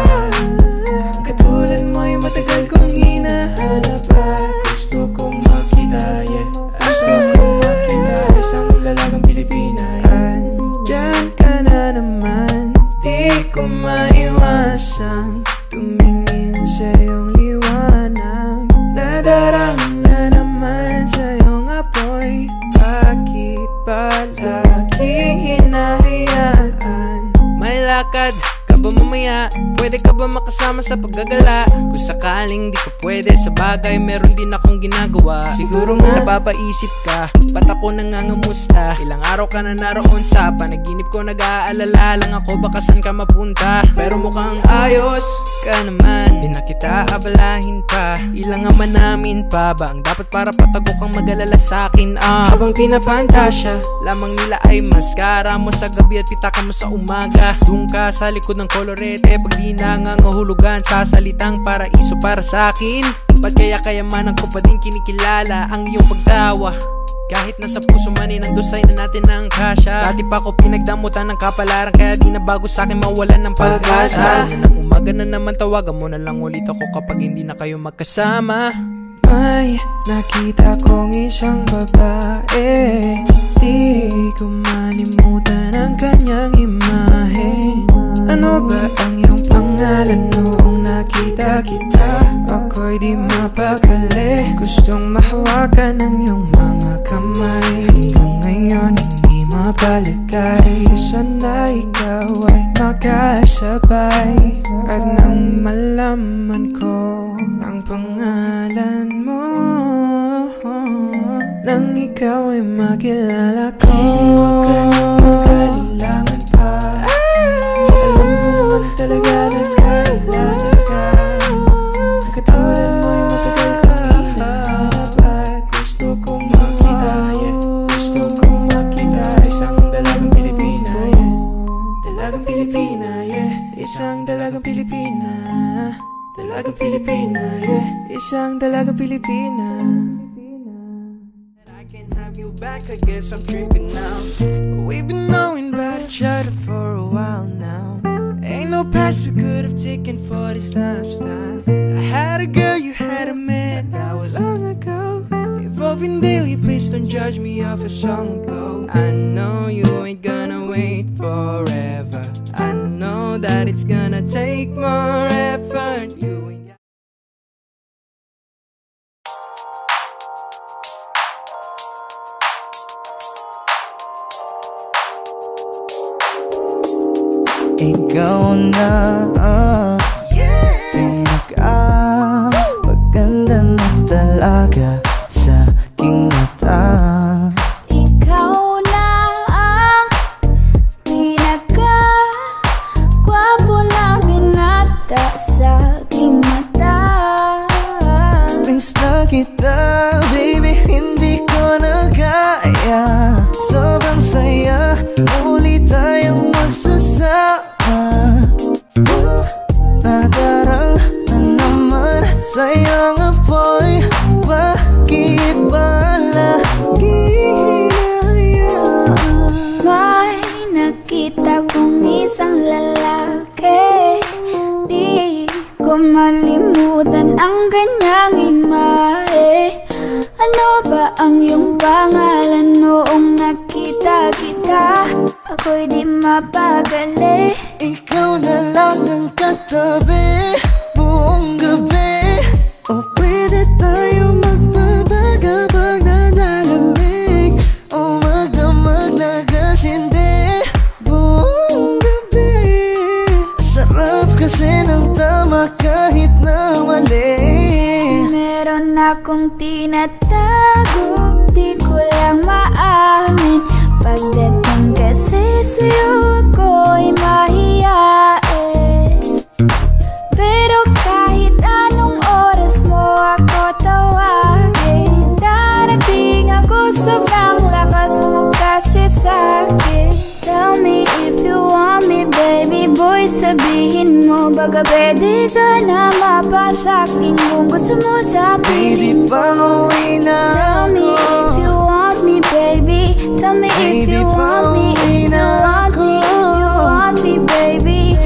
Ang katulad mo'y matagal kong hinahanap at gusto kong makita, yeah. Gusto kong makita isang dalagang Pilipina, yeah. Andyan ka na naman, di ko maiwasang tumingin sa iyong liwanag. Nadarama na naman sa iyong apoy. Bakit palaging hinahayaan? May lakad ka ba mamaya? Pwede ka ba makasama sa paggagala? Kung sakaling di ka pwede sa bagay, meron din akong ginagawa. Siguro nga napapaisip ka, ba't ako nangangamusta? Ilang araw ka na naroon sa panaginip ko, nag-aalala lang ako baka saan ka mapunta. Pero mukhang ayos ka naman, di na kita abalahin pa. Ilang ama namin pa ba ang dapat para patago kang mag-alala sa'kin? Habang pinapantasya lamang nila ay maskara mo sa gabi at pitaka mo sa umaga. Doon ka sa likod ng kolorete pag di nangangahulugan sa salitang paraiso para sa'kin. Ba't kaya kayamanan ko pa din kinikilala ang iyong pagtawa? Kahit nasa puso man ay nandusay na natin ang kasya. Dati pa ko pinagdamutan ng kapalaran, kaya di na bago sa'kin mawalan ng pag-asa. Ng umaga na naman tawagan mo na lang ulit ako kapag hindi na kayo magkasama. May nakita kong isang babae, di ko manimutan ang kanyang imahe. Ano ba ang iyong pangalan noong nakita kita? Ako'y di mapakali, gustong mahawakan ang iyong mga kamay. Hanggang ngayon hindi mapaligay, sana ikaw ay makasabay. At nang malaman ko ang pangalan mo, nang ikaw ay makilala ko. Huwag ka nang mag-alilangan pa. Alam mo naman talaga na kailangan ka. Ang katulad mo'y matagal kong hinahanap at gusto kong makita, yeah. Gusto kong makita isang dalagang Pilipina, yeah. Dalagang Pilipina, yeah. Isang dalagang Pilipina. Dalagang Pilipina, yeah. Isang dalagang Pilipina. I can have have you back, I guess I'm tripping now. We've been knowing about each other for a while now. Ain't no past we could have taken for this lifestyle. I had a girl, you had a man, that was long ago. Evolving daily, please don't judge me off a song ago. I know you ain't gonna wait forever. I know that it's gonna take more effort. You ain't got ikaw na maganda na talaga sa aking mata. Ikaw na ang pinaka-gwapo na binata sa aking mata. Miss na kita, baby, hindi ko na kaya. Sobrang saya, muli tayong magsasama. Nadarang na naman sayang apoy. Bakit ba laging hinahayaan? May nakita kong isang lalaki, di ko malimutan ang kanyang imahe. Ano ba ang iyong pangalan noong nakita kita? Ako'y di mapagali. Ikaw na lang ang katabi buong gabi. O pwede tayo magbabaga-bag na lalamig. O magdamag na gasindi buong gabi. Sarap kasi ng tama kahit na mali. Meron akong tinatago, di ko lang maamin. Pagdating kasi sa'yo ako'y mahiyain. Pero kahit anong oras mo ako tawagin, darating ako, sobrang lakas mo kasi sa'kin. Tell me if you want me, baby boy, sabihin mo baga pwede ka na mapasakin kung gusto mo sa Baby, piling ko. pauwi na Tell me if you want me, baby. Tell me if you want me, if you want me, if you want me, baby.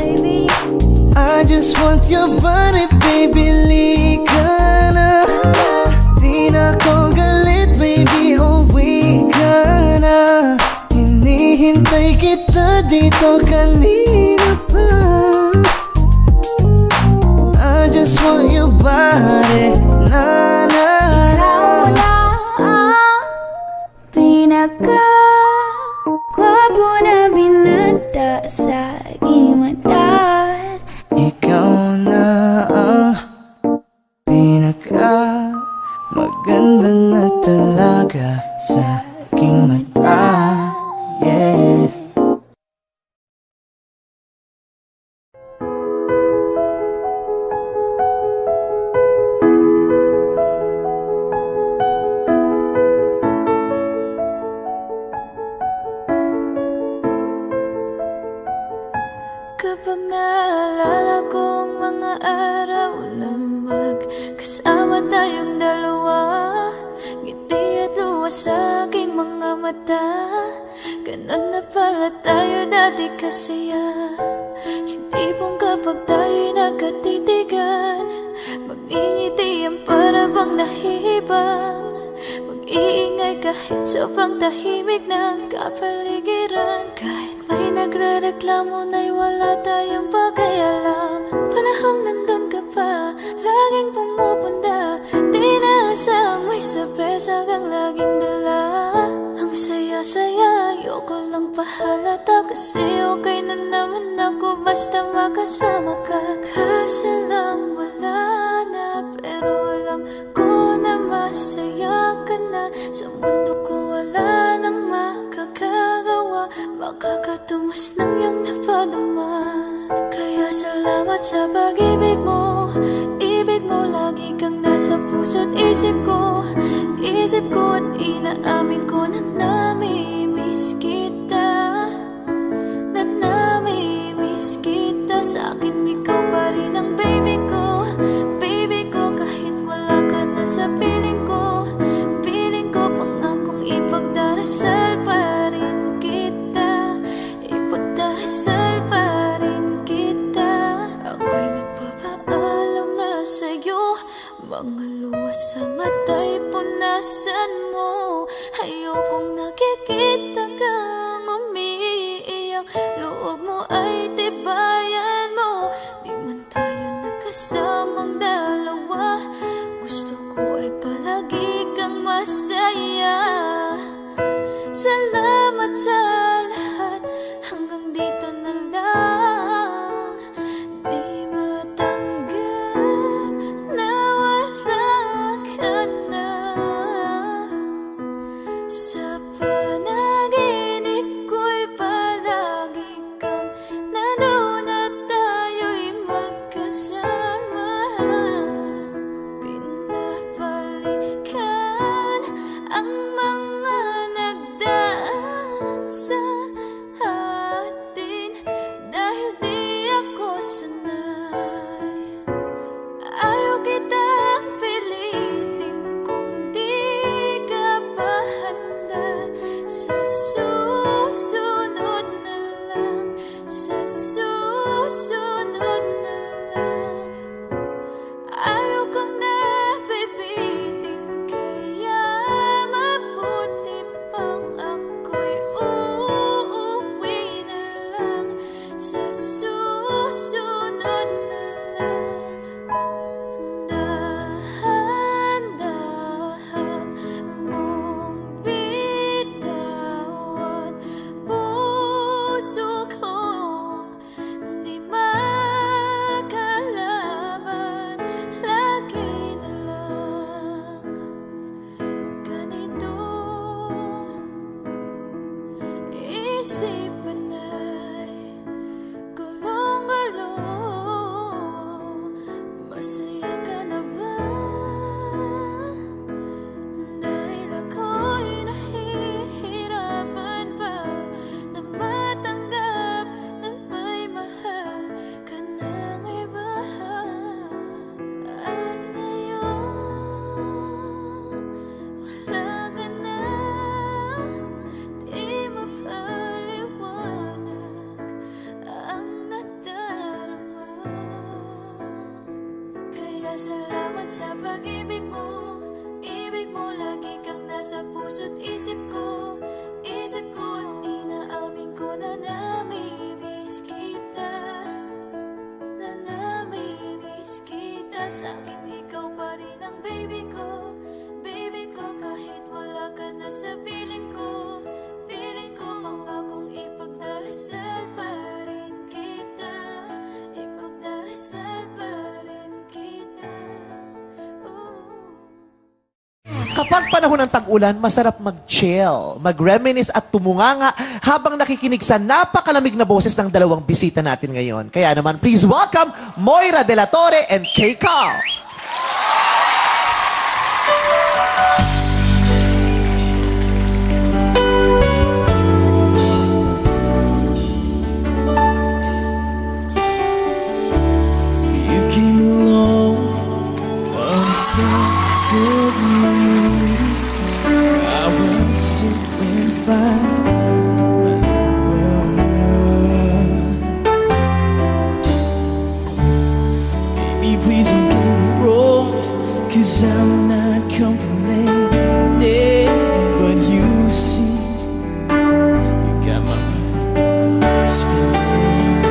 I just want your body, baby, lika na. Di na ko galit, baby, uwi ka na. Hinihintay kita dito kanina pa. I just want your body, na na. Ikaw na ang pinaka-gwapo na binata sa aking mata. Ikaw na ang pinaka maganda na talaga sa aking mata. Yeah. Kapag naalala ko ang mga araw na magkasama tayong dalawa, ngiti at luha sa aking mga mata. Ganon na pala tayo dati kasaya. Hindi pong kapag tayo'y nagkatitigan, mag-ingitian para bang nahihibang. Mag-iingay kahit sobrang tahimik ng kapaligiran. Kahit may nagre-reklamo na'y wala tayong pakialam. Panahong nandun ka pa, laging pumupunta. Di naasang may sorpresa kang laging dala. Ang saya-saya, ayoko lang pahalata. Kasi okay na naman ako basta makasama ka. Kaso lang wala na, pero alam ko na masaya ka na. Sa mundo ko wala nang makakagawa, makakatumas ng iyong napadama. Kaya salamat sa pag-ibig mo. Ibig mo lagi kang nasa puso't isip ko. Isip ko at inaamin ko na nami-miss kita. Na nami-miss kita. Sa akin ikaw pa rin ang baby ko. Baby ko kahit wala ka na sa piling ko. Piling ko pangakong ipag Mga luha sa mata'y punasan mo. Ayokong nakikita kang umiiyak. Loob mo ay tibayan mo. Di man tayo nagkasamang dalawa. Gusto ko ay palagi kang masaya. Salamat sa lahat, hanggang dito na lang. Di matanggap na wala ka na. Sa panaginip ko'y palagi kang nandun at tayo'y magkasama. Pinapalikan ang mga nagdaan sa atin dahil di ako sanay. Ayaw kitang pilitin kung di ka pa handa. Sa susunod na lang, sa susunod na lang. Ayaw kang napipitin, kaya mabuti pang ako'y uuwi na lang. Sa susunod na lang. Dahan-dahan mong bitawan, puso kong di makalaban. Lagi na lang ganito, isipan ay gulong-gulong. Masaya ka na ba? Dahil ako'y nahihirapan pa na matanggap na may mahal ka ng iba. At ngayon, wala ka na, di mapaliwanag ang nadarama. Kaya salamat sa pag-ibig mo. Ibig mo lagi kang nasa puso't isip ko. Isip ko at inaamin ko na namimiss kita. Na namimiss kita. Sa'kin ikaw pa rin ang baby ko. Baby ko kahit wala ka na sa piling ko. Piling ko mangakong ipagdarasal pa rin kita. Ipagdarasal pa rin kita. Kapag panahon ng tag-ulan, masarap mag-chill, mag-reminisce at tumunganga habang nakikinig sa napakalamig na boses ng dalawang bisita natin ngayon. Kaya naman, please welcome Moira De La Torre and Kay Carl. You came along unexpectedly. I was doing fine. Baby, please don't get me wrong, 'cause I'm not complaining. But you see, you got my mind spinning.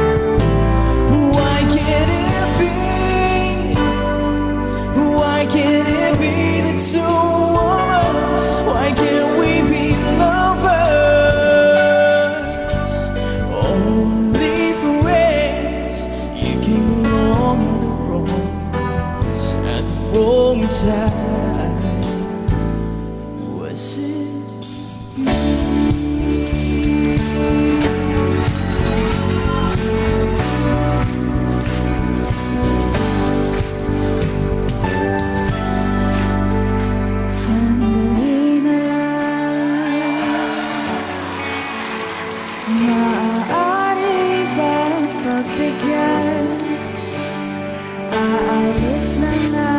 Why can't it be? Why can't it be the two of us? Why can't we be lovers? Only friends. You came along at the wrong time. Was it you? Sandali na lang, maaari bang pagbigyan? Aalis na nga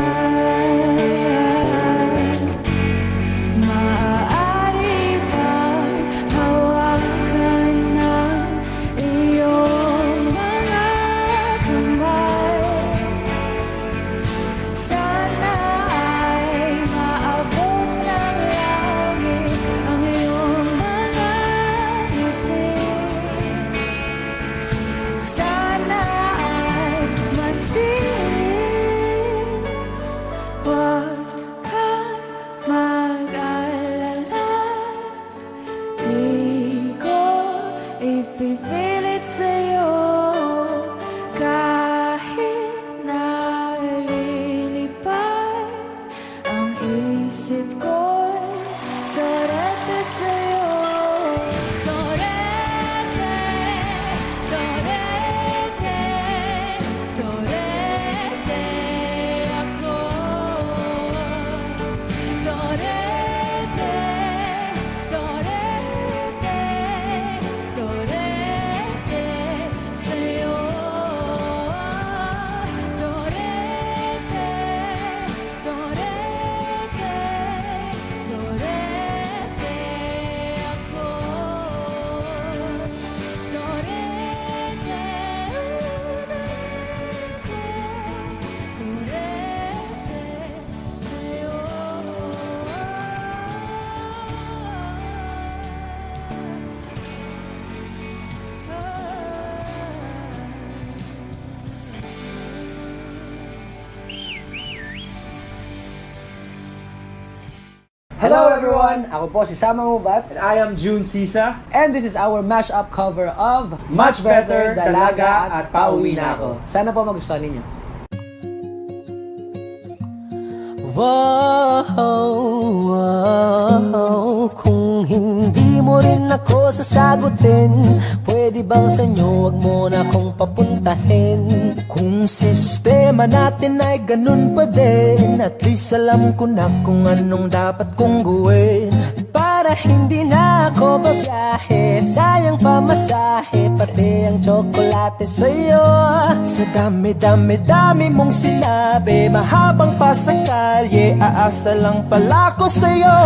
Hello everyone! Ako po si Sama Mubat. And I am June Sisa. And this is our mashup cover of Much Better, Dalaga at Pauwi Na Ako. Sana po magustuhan ninyo. Wow, kung hindi mo rin ako sasagutin, pwede bang sa inyo wag mo na akong papuntahin? Kung sistema natin ay ganun pa din, at least alam ko na kung anong dapat kong gawin. Para hindi na ako babiyahe, sayang pamasahe, pati ang tsokolate sa'yo. Sa dami-dami-dami mong sinabi, mahabang pa sa kalye, aasa lang pala ko sa'yo.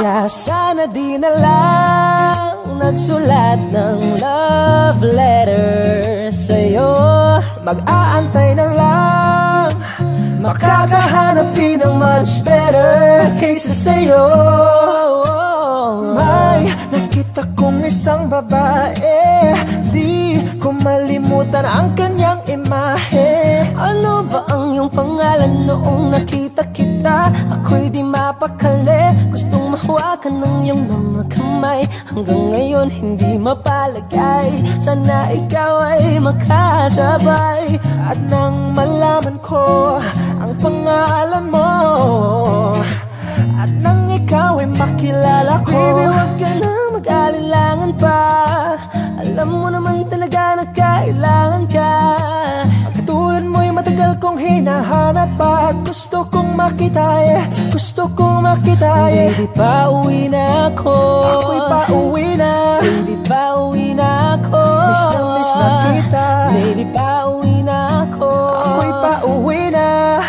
Kaya sana di na lang nagsulat ng love letter sa'yo. Mag-aantay na lang, makakahanap din ng much better kaysa sa'yo. May nakita kong isang babae, di ko malimutan ang kanyang imahe. Ano ba ang iyong pangalan noong nakita kita? Ako'y di mapakali, gustong mahawakan ng iyong mga kamay. Hanggang ngayon hindi mapalagay, sana ikaw ay makasabay. At nang malaman ko ang pangalan mo, at nang ikaw ay makilala ko, baby, wag ka na mag-alilangan pa. Alam mo naman talaga na kailangan ka. Ang katulad mo'y matagal kong hinahanap pa, at gusto kong makita, gusto kong makita, baby, pauwi na ako. Ako'y pauwi na, baby, pauwi na ako. Miss na kita, baby, pauwi na ako. Ako'y pauwi na,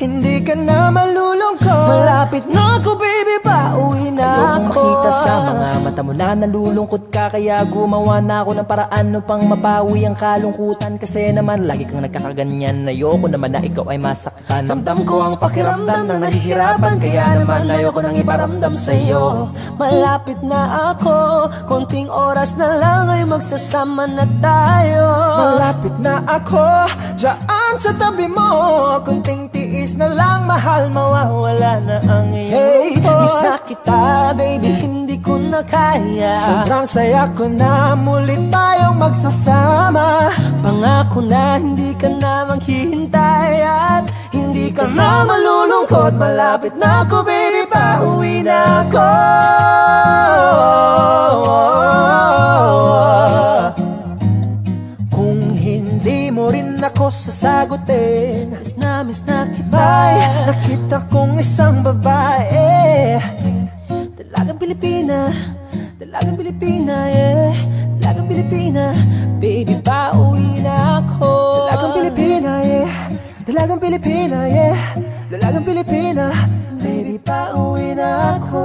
hindi ka na malulungkot. Malapit na ako, baby, pauwi na ako. Makita sa mga mata mo na nalulungkot ka, kaya gumawa na ako ng paraan upang mapawi ang kalungkutan. Kasi naman lagi kang nagkakaganyan, ayoko naman na ikaw ay masaktan. Ramdam ko ang pakiramdam ng nahihirapan, kaya naman ayoko nang iparamdam sa'yo. Malapit na ako, konting oras na lang ay magsasama na tayo. Malapit na ako, dyan sa tabi mo, konting tiis na lang, mahal, mawawala na ang iyong miss na kita, baby, hindi ko na kaya. Sobrang saya ko na muli tayong magsasama. Pangako na hindi ka na maghihintay, at hindi ka na malulungkot. Malapit na ako, baby, pauwi na ako. Kung hindi mo rin ako sasagutin, miss na kita. May nakita kong isang babae, dalagang Pilipina, dalagang Pilipina, yeah. Dalagang Pilipina, baby, pauwi na ako. Dalagang Pilipina, yeah. Dalagang Pilipina, yeah. Dalagang Pilipina, baby, pauwi na ako.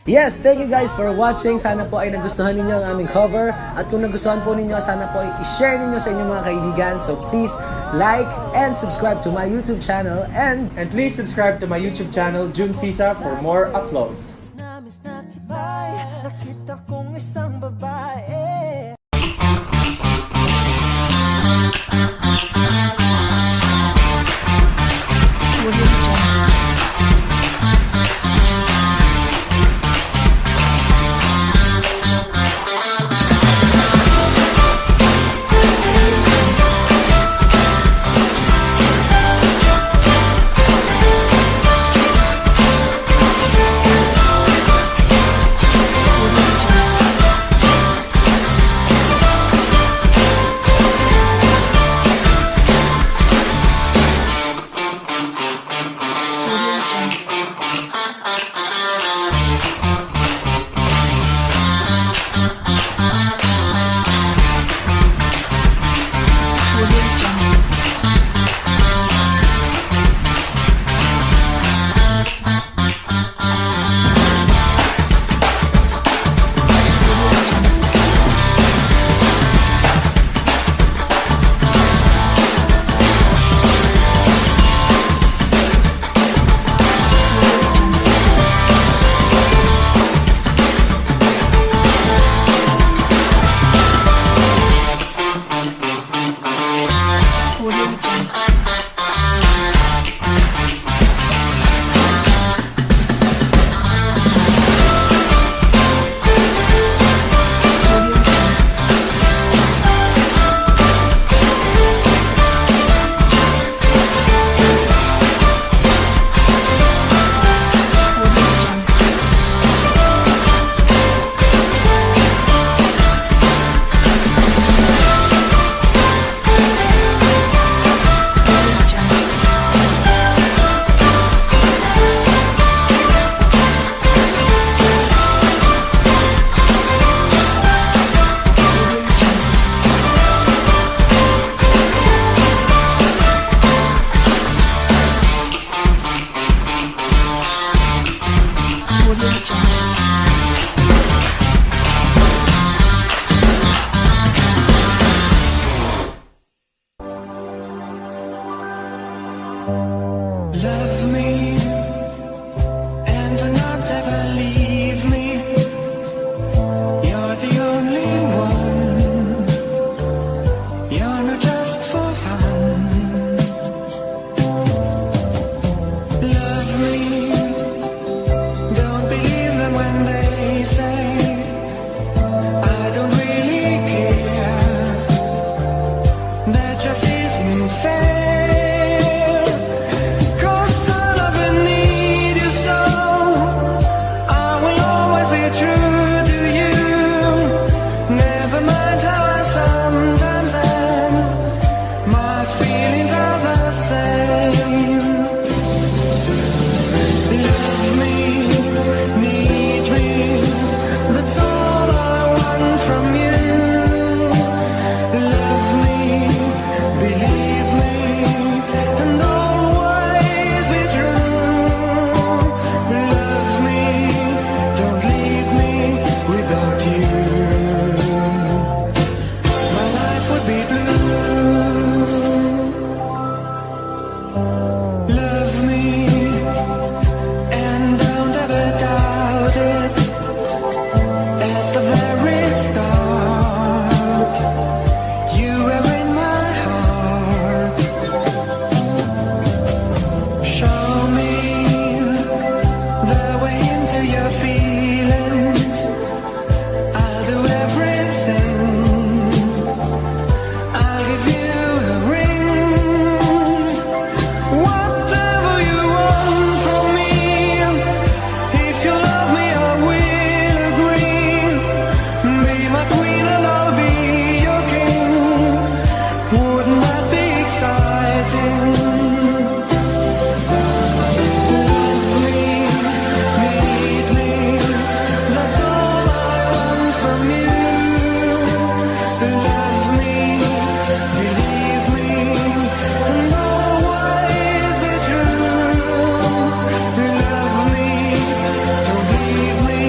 Yes, thank you guys for watching. Sana po ay nagustuhan ninyo ang aming cover. At kung nagustuhan po ninyo, sana po ay i-share ninyo sa inyong mga kaibigan. So please like and subscribe to my YouTube channel. And please subscribe to my YouTube channel, June Sisa, for more uploads. Nakita kong isang babae. Audio Jungle. Love me and do not ever leave me. You're the only one. You're not just for fun. Love me. Don't believe them when they say I don't really care. That just isn't fair. 'Cause I love and need you so. I will always be true to you. Never mind how I sometimes am. My feelings are the same. Love me, need me. That's all I want from you. Love me, believe me, and always be true. Love me, don't leave me without you. My life would be blue. Love me, and don't ever doubt it. At the very start, you were in my heart. Show me the way into your feelings. I'll do everything. I'll give you a ring. Whatever you want from me. If you love me, I will agree. Be my queen and I'll be your king. Wouldn't that be exciting? Love me, need me. That's all I want from you. Love me, believe me, and always be true. Love me, don't leave me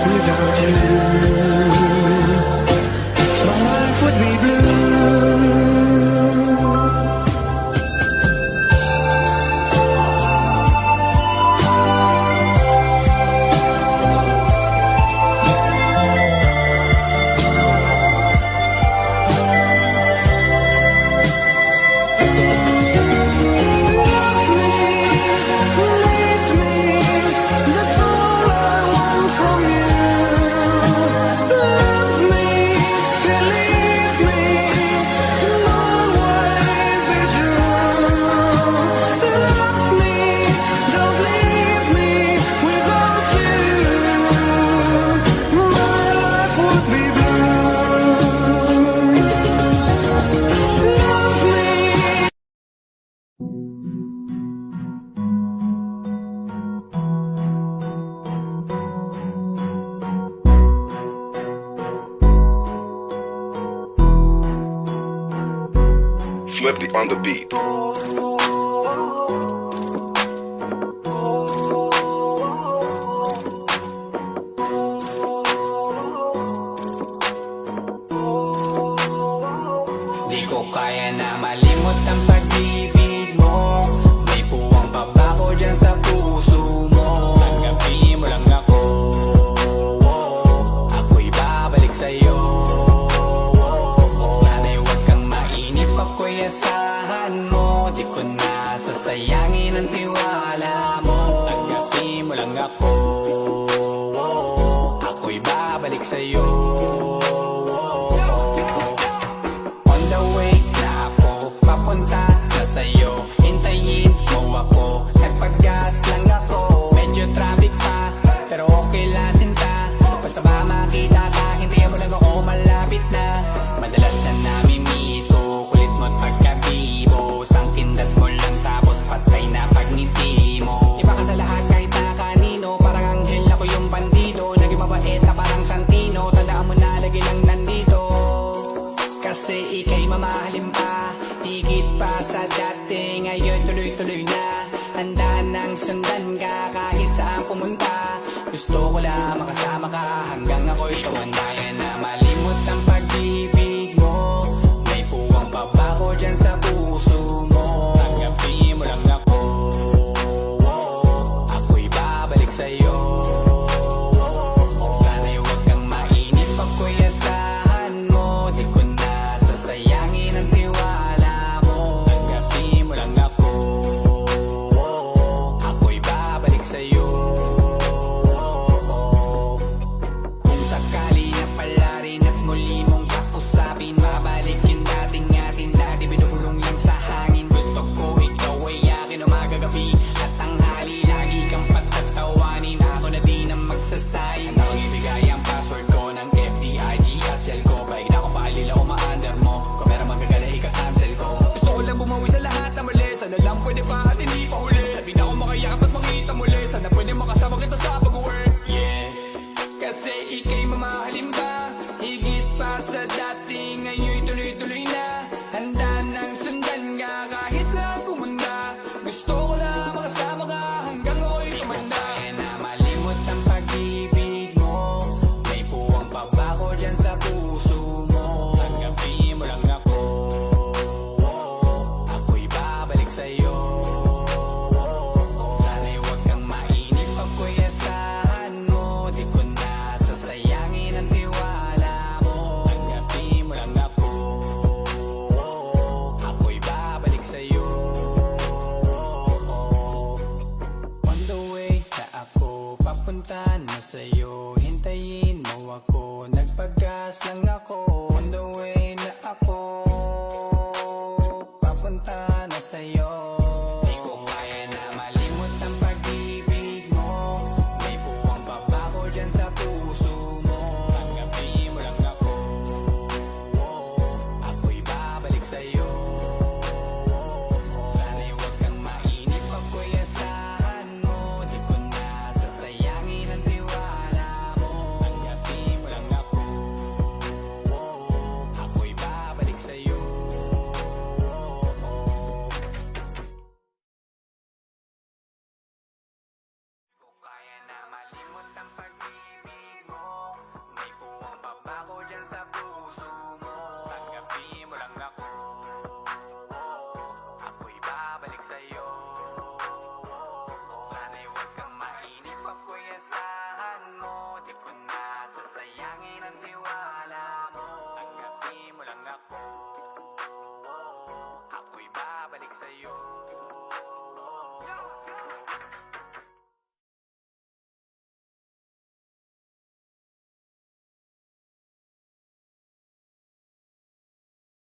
without you. My life would be blue. Love me, need me. That's all I want from you. Love me, believe me, and always be true. Love me, don't leave me without you. My life would be blue. Love me. Flipped on the beat. Di ko kaya na malimot ang pag-ibig mo. May puwang pabako dyan sa puso mo. Tanggapin mo lang ako. Ako'y babalik sa'yo. Sana'y huwag kang mainip, ako'y asahan mo. Di ko na sasayangin ang tiwala mo. Tanggapin mo lang ako. Ako'y babalik sa'yo. On the way na ako papunta na sa'yo. Hintayin mo ako, nagpag-gas lang ako. Medyo traffic pa, pero okay lang sinta. Basta ba makita ka, hintayin mo lang ako, malapit na. Madalas na namimiso, kulit mo't pagkabibo. Sangkindat mo lang tapos patay na pagngiti mo. Iba ka sa lahat kahit na kanino, parang anghel ako yung bandido. Naging mabait na parang Santino, tandaan mo na lagi lang nandito. Kasi ika'y mamahalin pa, higit pa sa dati. Ngayon tuloy-tuloy na, handa nang sundan ka kahit saan pumunta. Gusto ko lang makasama ka hanggang ako'y tumanda na malimot ang pag-ibig mo. May puwang pabako dyan sa puso mo. Tanggapin mo lang ako. papunta na sa'yo.